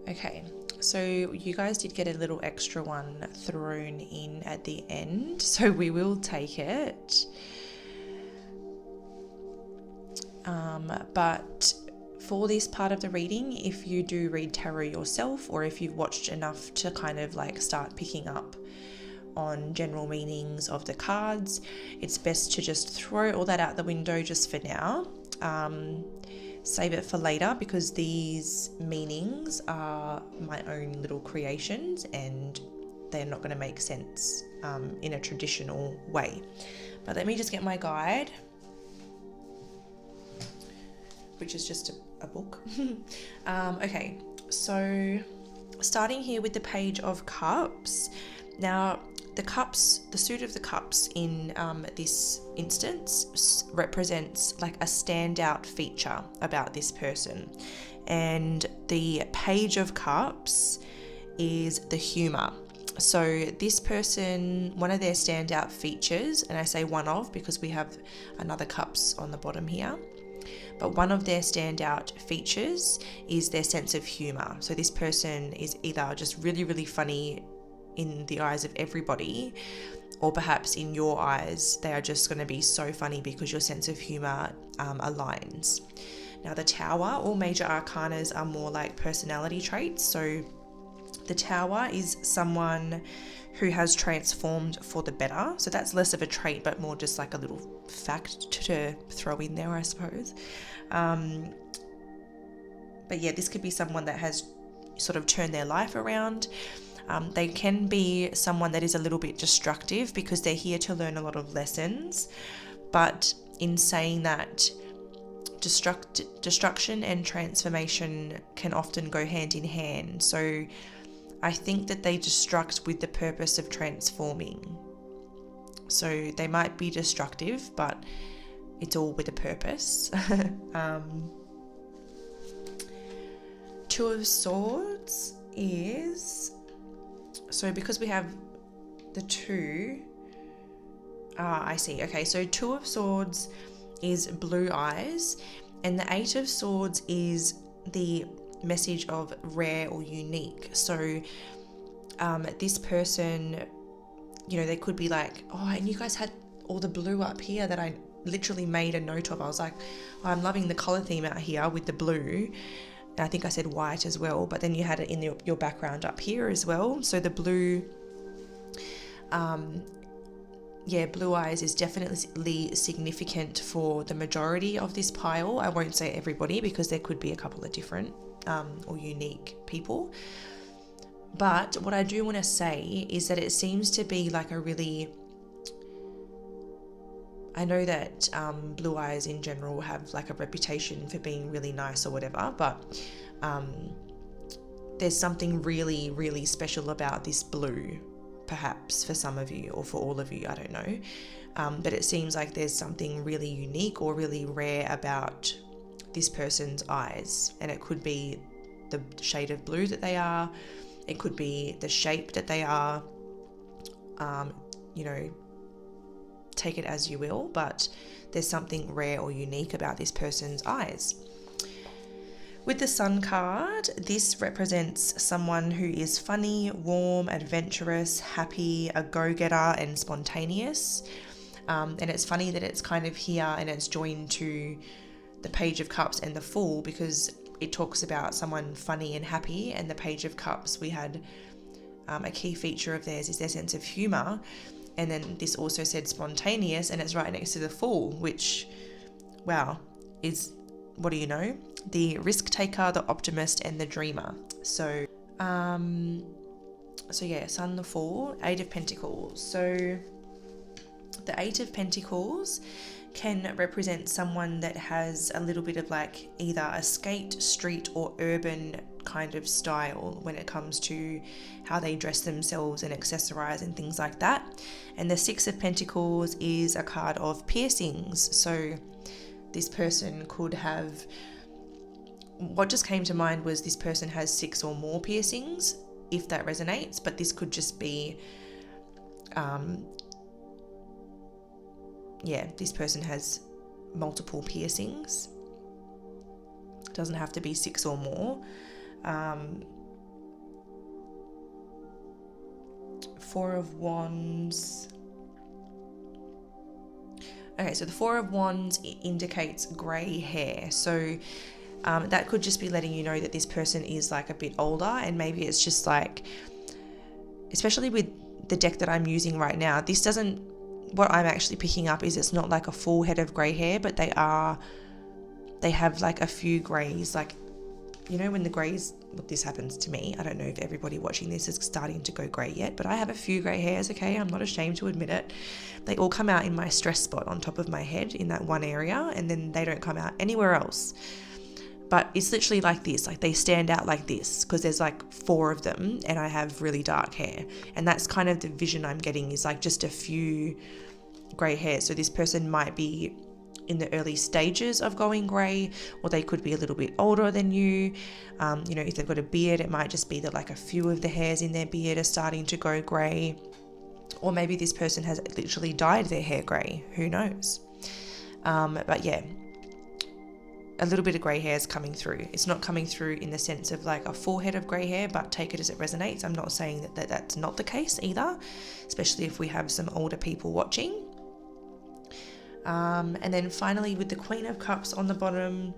Okay, so you guys did get a little extra one thrown in at the end, so we will take it. But for this part of the reading, if you do read tarot yourself, or if you've watched enough to kind of like start picking up on general meanings of the cards, it's best to just throw all that out the window just for now. Save it for later, because these meanings are my own little creations and they're not going to make sense in a traditional way. But let me just get my guide, which is just a book. Okay, so starting here with the Page of Cups. Now, the suit of the cups in this instance represents like a standout feature about this person. And the Page of Cups is the humor. So this person, one of their standout features, and I say one of because we have another cups on the bottom here, but one of their standout features is their sense of humor. So this person is either just really, really funny in the eyes of everybody, or perhaps in your eyes they are just going to be so funny because your sense of humor aligns. Now, the Tower or major arcanas are more like personality traits. So the Tower is someone who has transformed for the better. So that's less of a trait, but more just like a little fact to throw in there, I suppose. But yeah, this could be someone that has sort of turned their life around. They can be someone that is a little bit destructive because they're here to learn a lot of lessons. But in saying that, destruction and transformation can often go hand in hand. So I think that they destruct with the purpose of transforming. So they might be destructive, but it's all with a purpose. Two of Swords is... So because we have the two... I see. Okay, so Two of Swords is blue eyes, and the Eight of Swords is the message of rare or unique. So this person, you know, they could be like, oh, and you guys had all the blue up here that I literally made a note of. I was like, oh, I'm loving the color theme out here with the blue. And I think I said white as well, but then you had it in your background up here as well. So the blue, blue eyes is definitely significant for the majority of this pile. I won't say everybody because there could be a couple of different or unique people. But what I do want to say is that it seems to be like a really... I know that blue eyes in general have like a reputation for being really nice or whatever, but there's something really, really special about this blue, perhaps for some of you or for all of you, I don't know. But it seems like there's something really unique or really rare about this person's eyes. And it could be the shade of blue that they are. It could be the shape that they are, you know, take it as you will, but there's something rare or unique about this person's eyes. With the Sun card, this represents someone who is funny, warm, adventurous, happy, a go-getter, and spontaneous. And it's funny that it's kind of here and it's joined to the Page of Cups and the Fool, because it talks about someone funny and happy, and the Page of Cups, we had a key feature of theirs is their sense of humor. And then this also said spontaneous, and it's right next to the Fool, which, wow, is, what do you know? The risk taker, the optimist, and the dreamer. So yeah, Sun, the Fool, Eight of Pentacles. So the Eight of Pentacles, can represent someone that has a little bit of like either a skate, street or urban kind of style when it comes to how they dress themselves and accessorize and things like that. And the Six of Pentacles is a card of piercings. So this person could have, what just came to mind was this person has 6 or more piercings, if that resonates, but this could just be this person has multiple piercings. It doesn't have to be 6 or more. Four of Wands. Okay, so the Four of Wands indicates grey hair. So that could just be letting you know that this person is like a bit older, and maybe it's just like, especially with the deck that I'm using right now, this doesn't, what I'm actually picking up is it's not like a full head of grey hair, but they have like a few greys, like, you know, when the greys, well, this happens to me. I don't know if everybody watching this is starting to go grey yet, but I have a few grey hairs, okay? I'm not ashamed to admit it. They all come out in my stress spot on top of my head in that one area, and then they don't come out anywhere else. But it's literally like this, like they stand out like this because there's like 4 of them and I have really dark hair. And that's kind of the vision I'm getting, is like just a few grey hairs. So this person might be in the early stages of going grey, or they could be a little bit older than you. You know, if they've got a beard, it might just be that like a few of the hairs in their beard are starting to go grey. Or maybe this person has literally dyed their hair grey, who knows. But yeah, a little bit of grey hair is coming through. It's not coming through in the sense of like a full head of grey hair, but take it as it resonates. I'm not saying that that's not the case either, especially if we have some older people watching. And then finally with the Queen of Cups on the bottom,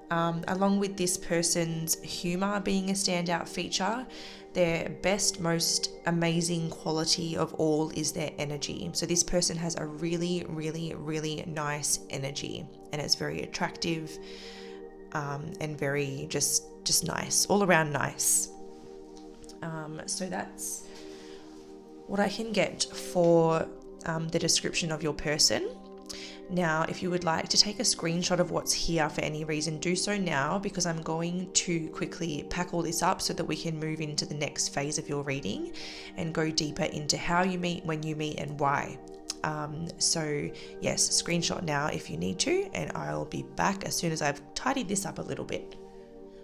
along with this person's humour being a standout feature, their best, most amazing quality of all is their energy. So this person has a really, really, really nice energy, and it's very attractive and very just nice, all around nice. So that's what I can get for the description of your person. Now, if you would like to take a screenshot of what's here for any reason, do so now, because I'm going to quickly pack all this up so that we can move into the next phase of your reading and go deeper into how you meet, when you meet, and why. So yes, screenshot now if you need to, and I'll be back as soon as I've tidied this up a little bit.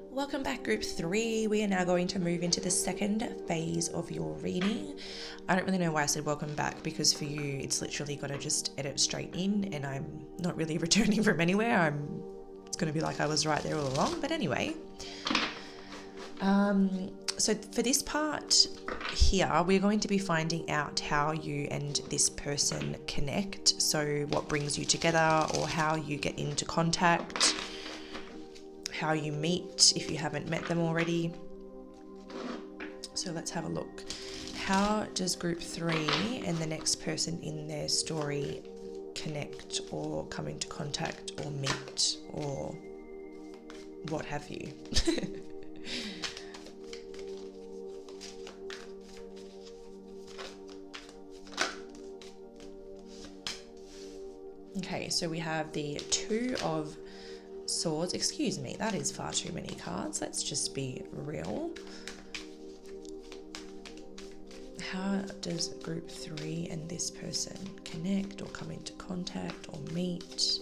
Welcome back, group 3. We are now going to move into the second phase of your reading. I don't really know why I said welcome back, because for you it's literally got to just edit straight in, and I'm not really returning from anywhere. It's going to be like I was right there all along. But anyway, so for this part here, we're going to be finding out how you and this person connect. So what brings you together, or how you get into contact, how you meet if you haven't met them already. So let's have a look. How does group 3 and the next person in their story connect, or come into contact, or meet, or what have you? Okay, so we have the Two of Swords. Excuse me, that is far too many cards. Let's just be real. How does group 3 and this person connect, or come into contact, or meet?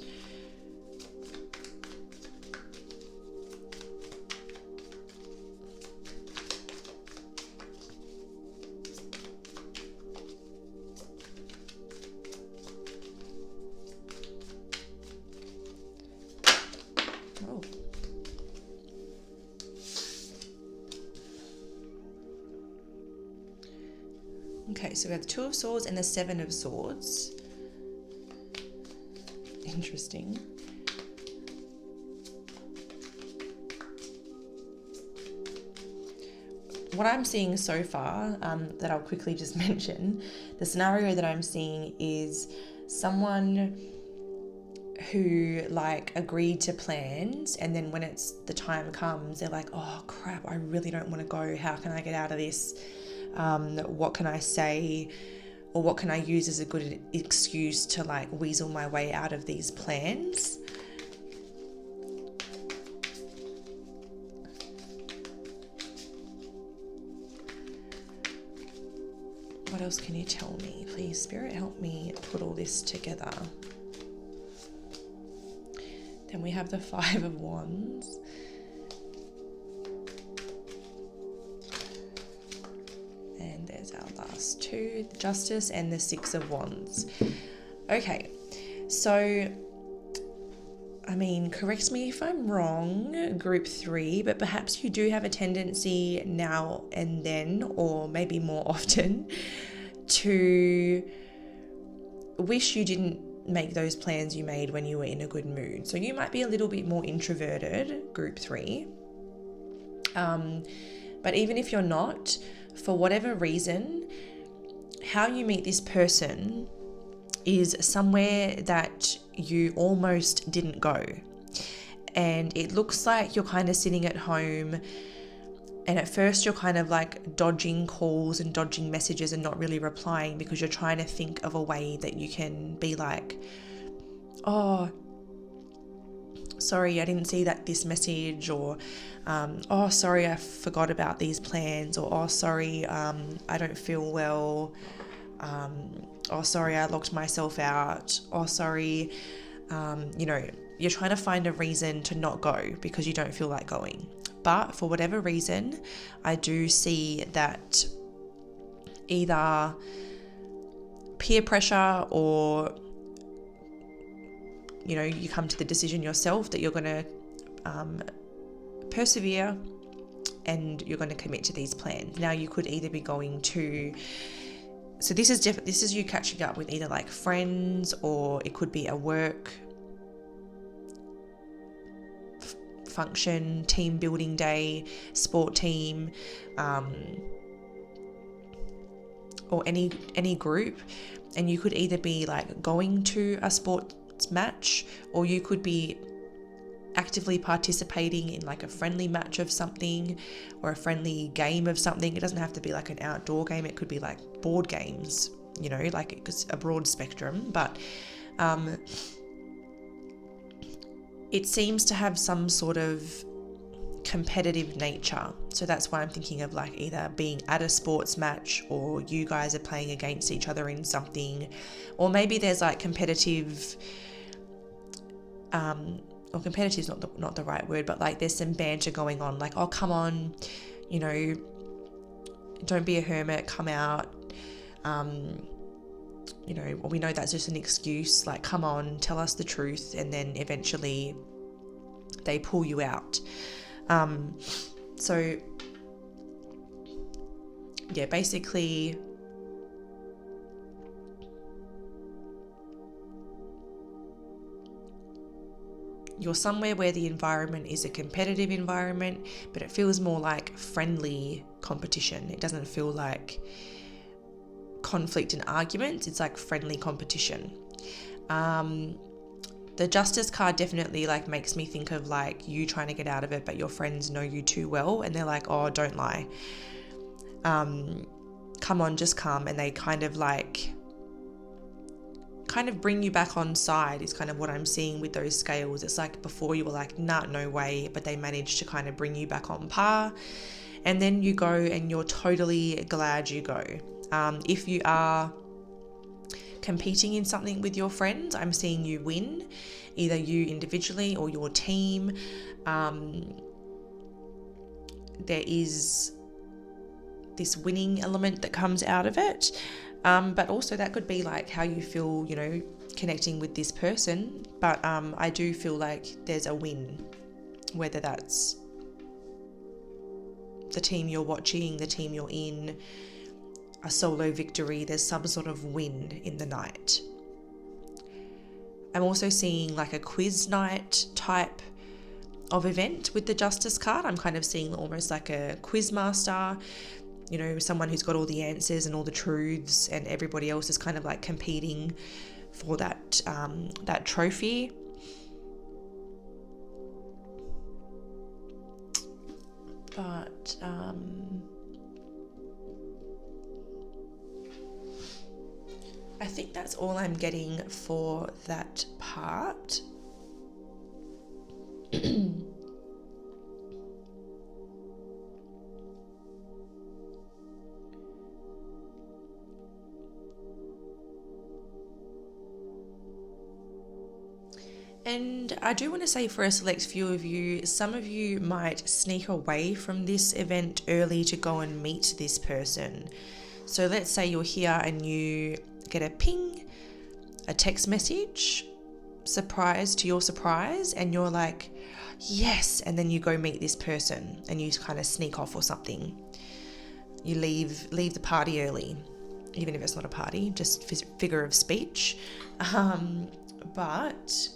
Oh. Okay, so we have the Two of Swords and the Seven of Swords. Interesting. What I'm seeing so far, that I'll quickly just mention, the scenario that I'm seeing is someone who like agreed to plans, and then when it's the time comes, they're like, oh crap, I really don't want to go. How can I get out of this? What can I say? or what can I use as a good excuse to like weasel my way out of these plans? What else can you tell me? Please, Spirit, help me put all this together. Then we have the Five of Wands. And there's our last two, the Justice and the Six of Wands. Okay, so, I mean, correct me if I'm wrong, group 3, but perhaps you do have a tendency now and then, or maybe more often, to wish you didn't make those plans you made when you were in a good mood. So you might be a little bit more introverted, group 3. But even if you're not, for whatever reason, how you meet this person is somewhere that you almost didn't go. And it looks like you're kind of sitting at home, and at first you're kind of like dodging calls and dodging messages and not really replying because you're trying to think of a way that you can be like, oh, sorry, I didn't see this message, or oh, sorry, I forgot about these plans, or oh, sorry, I don't feel well, oh, sorry, I locked myself out, oh, sorry, you're trying to find a reason to not go because you don't feel like going. But for whatever reason, I do see that either peer pressure or, you come to the decision yourself that you're going to persevere and you're going to commit to these plans. Now, you could either be going to, so this is you catching up with either like friends, or it could be a work function, team building day, sport team, or any group, and you could either be like going to a sports match, or you could be actively participating in like a friendly match of something or a friendly game of something. It doesn't have to be like an outdoor game, it could be like board games, like it's a broad spectrum, but it seems to have some sort of competitive nature. So that's why I'm thinking of like either being at a sports match, or you guys are playing against each other in something, or maybe there's like competitive, or competitive is not the right word, but like there's some banter going on, like, oh, come on, don't be a hermit, come out, we know that's just an excuse, like, come on, tell us the truth, and then eventually they pull you out. So yeah, basically you're somewhere where the environment is a competitive environment, but it feels more like friendly competition. It doesn't feel like conflict and arguments, it's like friendly competition. The Justice card definitely like makes me think of like you trying to get out of it, but your friends know you too well and they're like, oh, don't lie, come on, just come, and they kind of bring you back on side is kind of what I'm seeing with those scales. It's like before you were like, nah, no way, but they managed to kind of bring you back on par, and then you go and you're totally glad you go. If you are competing in something with your friends, I'm seeing you win, either you individually or your team. There is this winning element that comes out of it, but also that could be like how you feel, connecting with this person, but I do feel like there's a win, whether that's the team you're watching, the team you're in, a solo victory, there's some sort of win in the night. I'm also seeing like a quiz night type of event with the Justice card. I'm kind of seeing almost like a quiz master, someone who's got all the answers and all the truths, and everybody else is kind of like competing for that trophy. But I think that's all I'm getting for that part. And I do want to say, for a select few of you, some of you might sneak away from this event early to go and meet this person. So let's say you're here and you get a ping, a text message, surprise to your surprise, and you're like, yes, and then you go meet this person and you kind of sneak off or something. You leave the party early, even if it's not a party, just figure of speech. But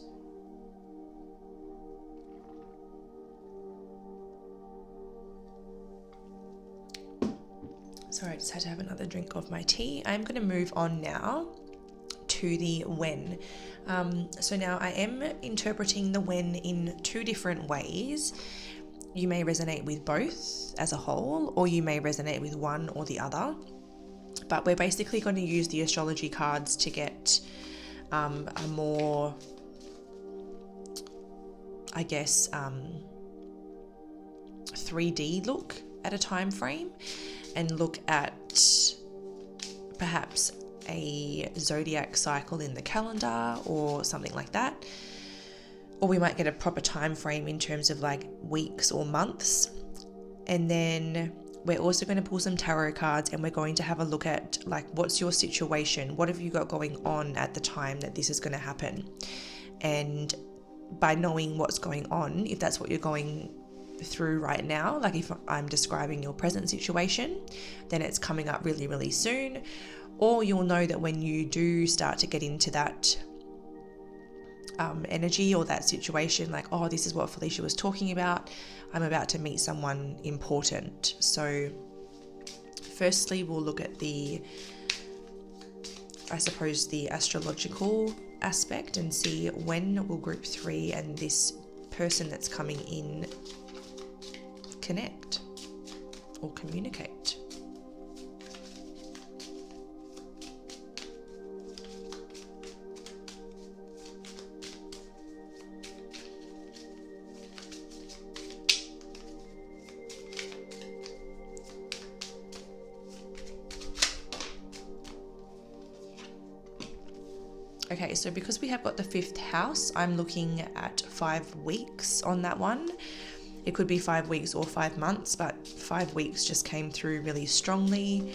sorry, I just had to have another drink of my tea. I'm going to move on now to the when. So now I am interpreting the when in two different ways. You may resonate with both as a whole, or you may resonate with one or the other. But we're basically going to use the astrology cards to get a more, I guess, 3D look at a time frame, and look at perhaps a zodiac cycle in the calendar or something like that. Or we might get a proper time frame in terms of like weeks or months. And then we're also going to pull some tarot cards, and we're going to have a look at like, what's your situation? What have you got going on at the time that this is going to happen? And by knowing what's going on, if that's what you're going through right now, like if I'm describing your present situation, then it's coming up really, really soon. Or you'll know that when you do start to get into that energy or that situation, like, oh, this is what Felicia was talking about, I'm about to meet someone important. So firstly, we'll look at the astrological aspect and see when will group 3 and this person that's coming in connect or communicate. Okay, so because we have got the 5th house, I'm looking at 5 weeks on that one. It could be 5 weeks or 5 months, but 5 weeks just came through really strongly.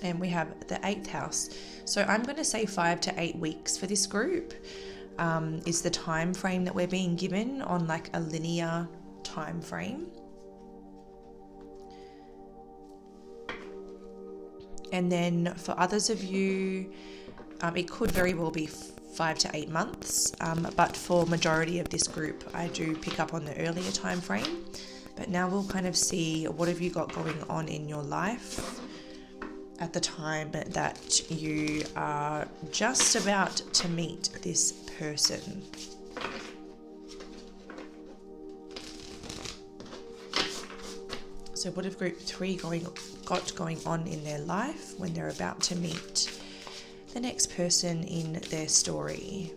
And we have the 8th house. So I'm going to say 5 to 8 weeks for this group. Is the time frame that we're being given on like a linear time frame. And then for others of you, it could very well be 5 to 8 months, but for majority of this group, I do pick up on the earlier time frame. But now we'll kind of see, what have you got going on in your life at the time that you are just about to meet this person. So what have group 3 got going on in their life when they're about to meet the next person in their story?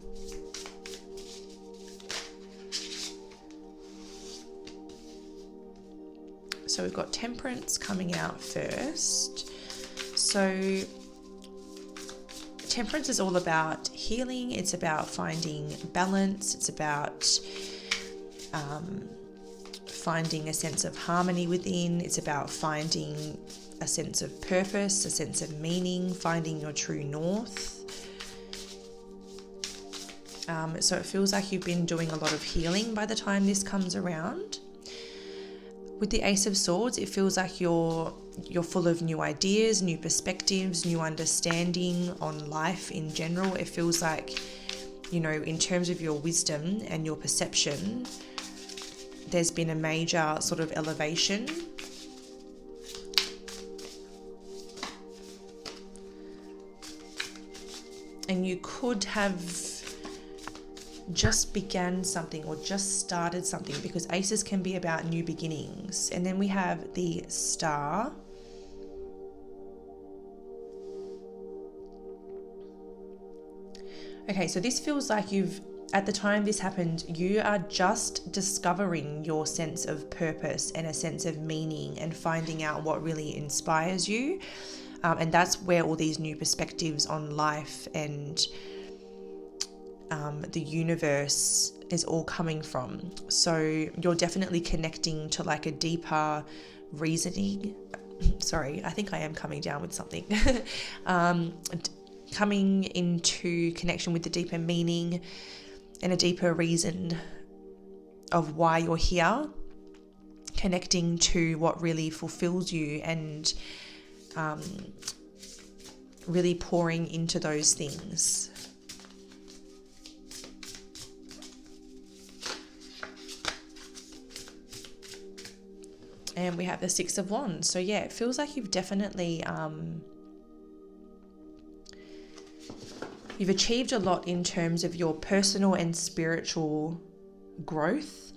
So we've got Temperance coming out first. So Temperance is all about healing. It's about finding balance. It's about finding a sense of harmony within. It's about finding a sense of purpose, a sense of meaning, finding your true north. So it feels like you've been doing a lot of healing by the time this comes around. With the Ace of Swords, it feels like you're full of new ideas, new perspectives, new understanding on life in general. It feels like, you know, in terms of your wisdom and your perception, there's been a major sort of elevation. And you could have just began something or just started something, because aces can be about new beginnings. And then we have the Star. Okay, so this feels like at the time this happened, you are just discovering your sense of purpose and a sense of meaning and finding out what really inspires you. And that's where all these new perspectives on life and the universe is all coming from. So you're definitely connecting to like a deeper reasoning. Sorry, I think I am coming down with something. Coming into connection with the deeper meaning and a deeper reason of why you're here, connecting to what really fulfills you, and really pouring into those things. And we have the Six of Wands. So yeah, it feels like you've definitely you've achieved a lot in terms of your personal and spiritual growth,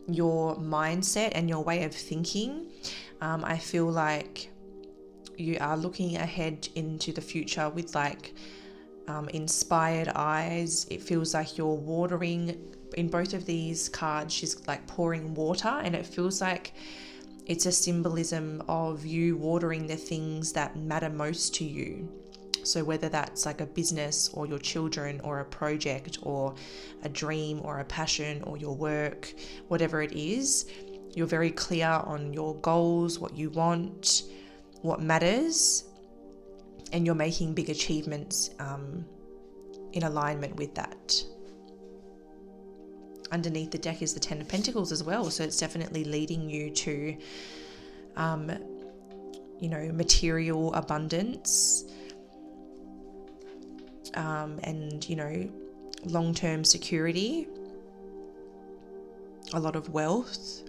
your mindset and your way of thinking. I feel like you are looking ahead into the future with like inspired eyes. It feels like you're watering. In both of these cards, she's like pouring water, and it feels like it's a symbolism of you watering the things that matter most to you. So whether that's like a business or your children or a project or a dream or a passion or your work, whatever it is, you're very clear on your goals, what you want, what matters, and you're making big achievements in alignment with that. Underneath the deck is the Ten of Pentacles as well, so it's definitely leading you to material abundance, and long-term security, a lot of wealth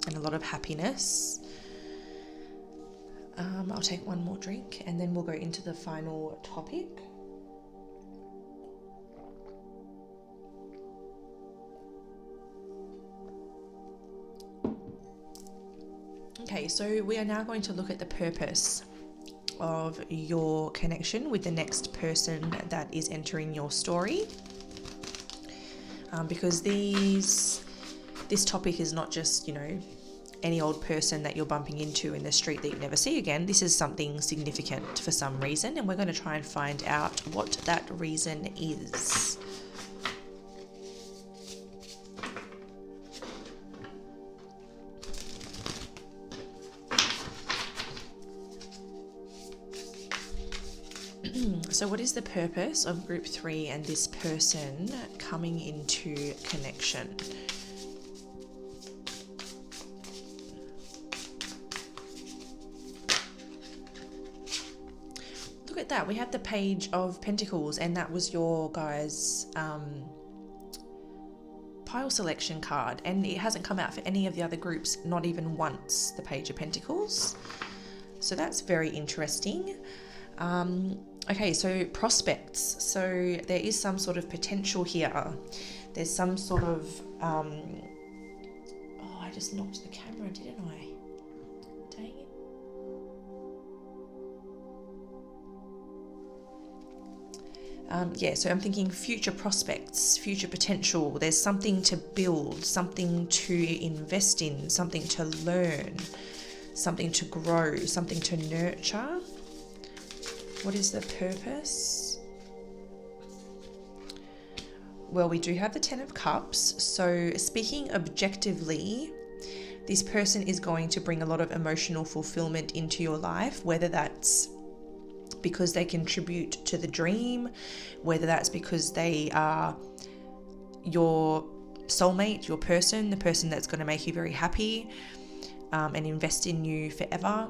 and a lot of happiness. I'll take one more drink and then we'll go into the final topic. Okay, so we are now going to look at the purpose of your connection with the next person that is entering your story, because this topic is not just any old person that you're bumping into in the street that you never see again. This is something significant for some reason, and we're going to try and find out what that reason is. So what is the purpose of group 3 and this person coming into connection? Look at that. We have the Page of Pentacles, and that was your guys' pile selection card, and it hasn't come out for any of the other groups, not even once, the Page of Pentacles. So that's very interesting. Okay, so prospects. So there is some sort of potential here. There's some sort of, oh, I just knocked the camera, didn't I? Dang it. Yeah, so I'm thinking future prospects, future potential. There's something to build, something to invest in, something to learn, something to grow, something to nurture. What is the purpose? Well, we do have the Ten of Cups. So speaking objectively, this person is going to bring a lot of emotional fulfillment into your life, whether that's because they contribute to the dream, whether that's because they are your soulmate, your person, the person that's going to make you very happy and invest in you forever,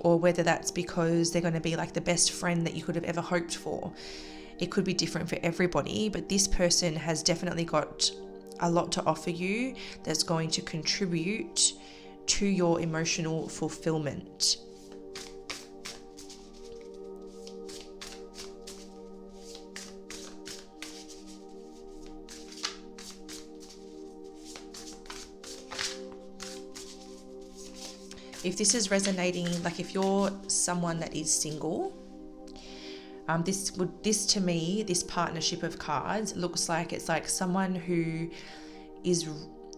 or whether that's because they're going to be like the best friend that you could have ever hoped for. It could be different for everybody, but this person has definitely got a lot to offer you that's going to contribute to your emotional fulfillment. if this is resonating, like if you're someone that is single, this to me, this partnership of cards looks like it's like someone who is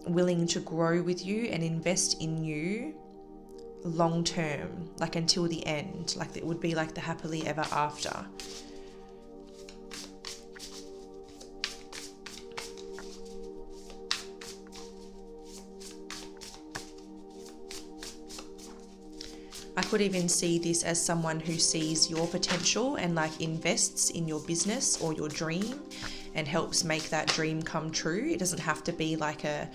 willing to grow with you and invest in you long term, like until the end, like it would be like the happily ever after. I could even see this as someone who sees your potential and like invests in your business or your dream and helps make that dream come true. It doesn't have to be like a,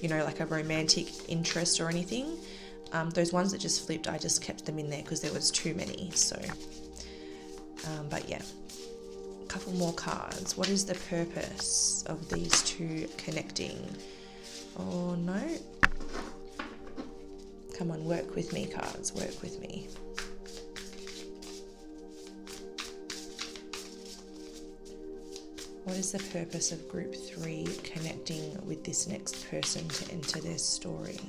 you know, like a romantic interest or anything. Those ones that just flipped, I just kept them in there because there was too many. So, but yeah, a couple more cards. What is the purpose of these two connecting? Oh no. Come on, work with me, cards, work with me. What is the purpose of group 3 connecting with this next person to enter their story?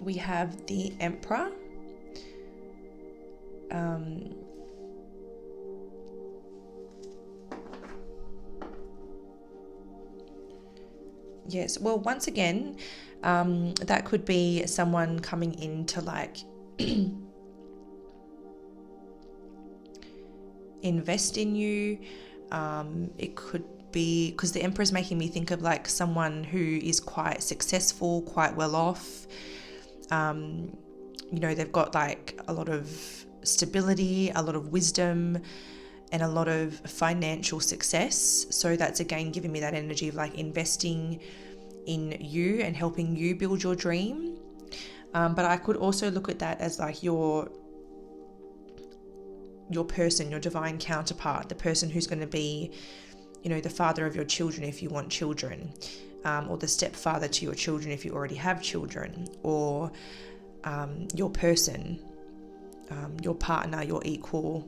We have the Emperor. Yes, well, once again, that could be someone coming in to like invest in you. It could be, because the Emperor is making me think of like someone who is quite successful, quite well off. You know, they've got like a lot of stability, a lot of wisdom, and a lot of financial success. So that's again giving me that energy of like investing in you and helping you build your dream. But I could also look at that as like your person, your divine counterpart, the person who's going to be, you know, the father of your children if you want children, or the stepfather to your children if you already have children, or your person, your partner, your equal.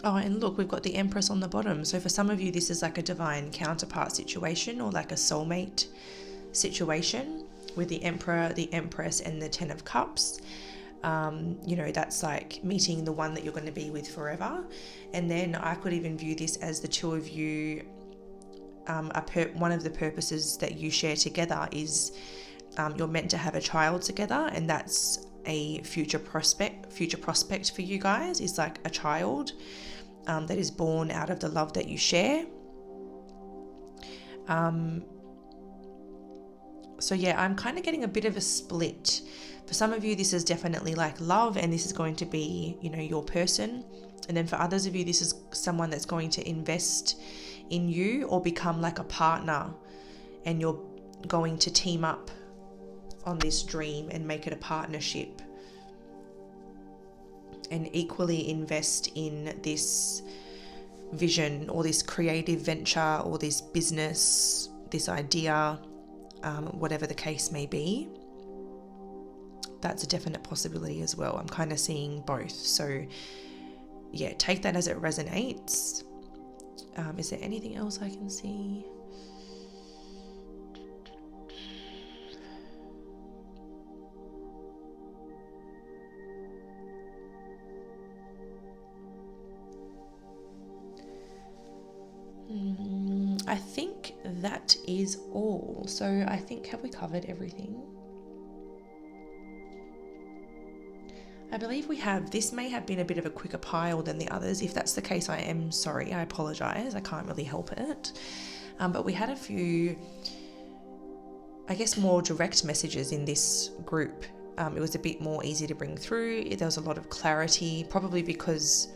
Oh, and look, we've got the Empress on the bottom. So for some of you, this is like a divine counterpart situation or like a soulmate situation with the Emperor, the Empress, and the 10 of Cups. You know, that's like meeting the one that you're going to be with forever. And then I could even view this as the two of you, one of the purposes that you share together is you're meant to have a child together, and that's a future prospect for you guys, is like a child that is born out of the love that you share. So yeah, I'm kind of getting a bit of a split. For some of you, this is definitely like love, and this is going to be, you know, your person. And then for others of you, this is someone that's going to invest in you or become like a partner, and you're going to team up on this dream and make it a partnership, and equally invest in this vision or this creative venture or this business, this idea, whatever the case may be. That's a definite possibility as well. I'm kind of seeing both. So yeah, take that as it resonates. Is there anything else I can see? I think that is all. So I think, have we covered everything? I believe we have. This may have been a bit of a quicker pile than the others. If that's the case, I am sorry. I apologize. I can't really help it. But we had a few, I guess, more direct messages in this group. It was a bit more easy to bring through. There was a lot of clarity, probably because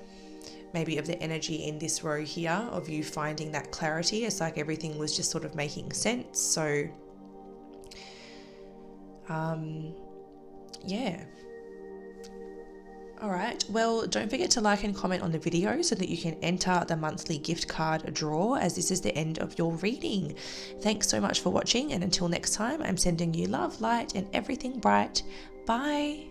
maybe of the energy in this row here of you finding that clarity. It's like everything was just sort of making sense. So, yeah. All right, well, don't forget to like and comment on the video so that you can enter the monthly gift card draw, as this is the end of your reading. Thanks so much for watching, and until next time, I'm sending you love, light, and everything bright. Bye.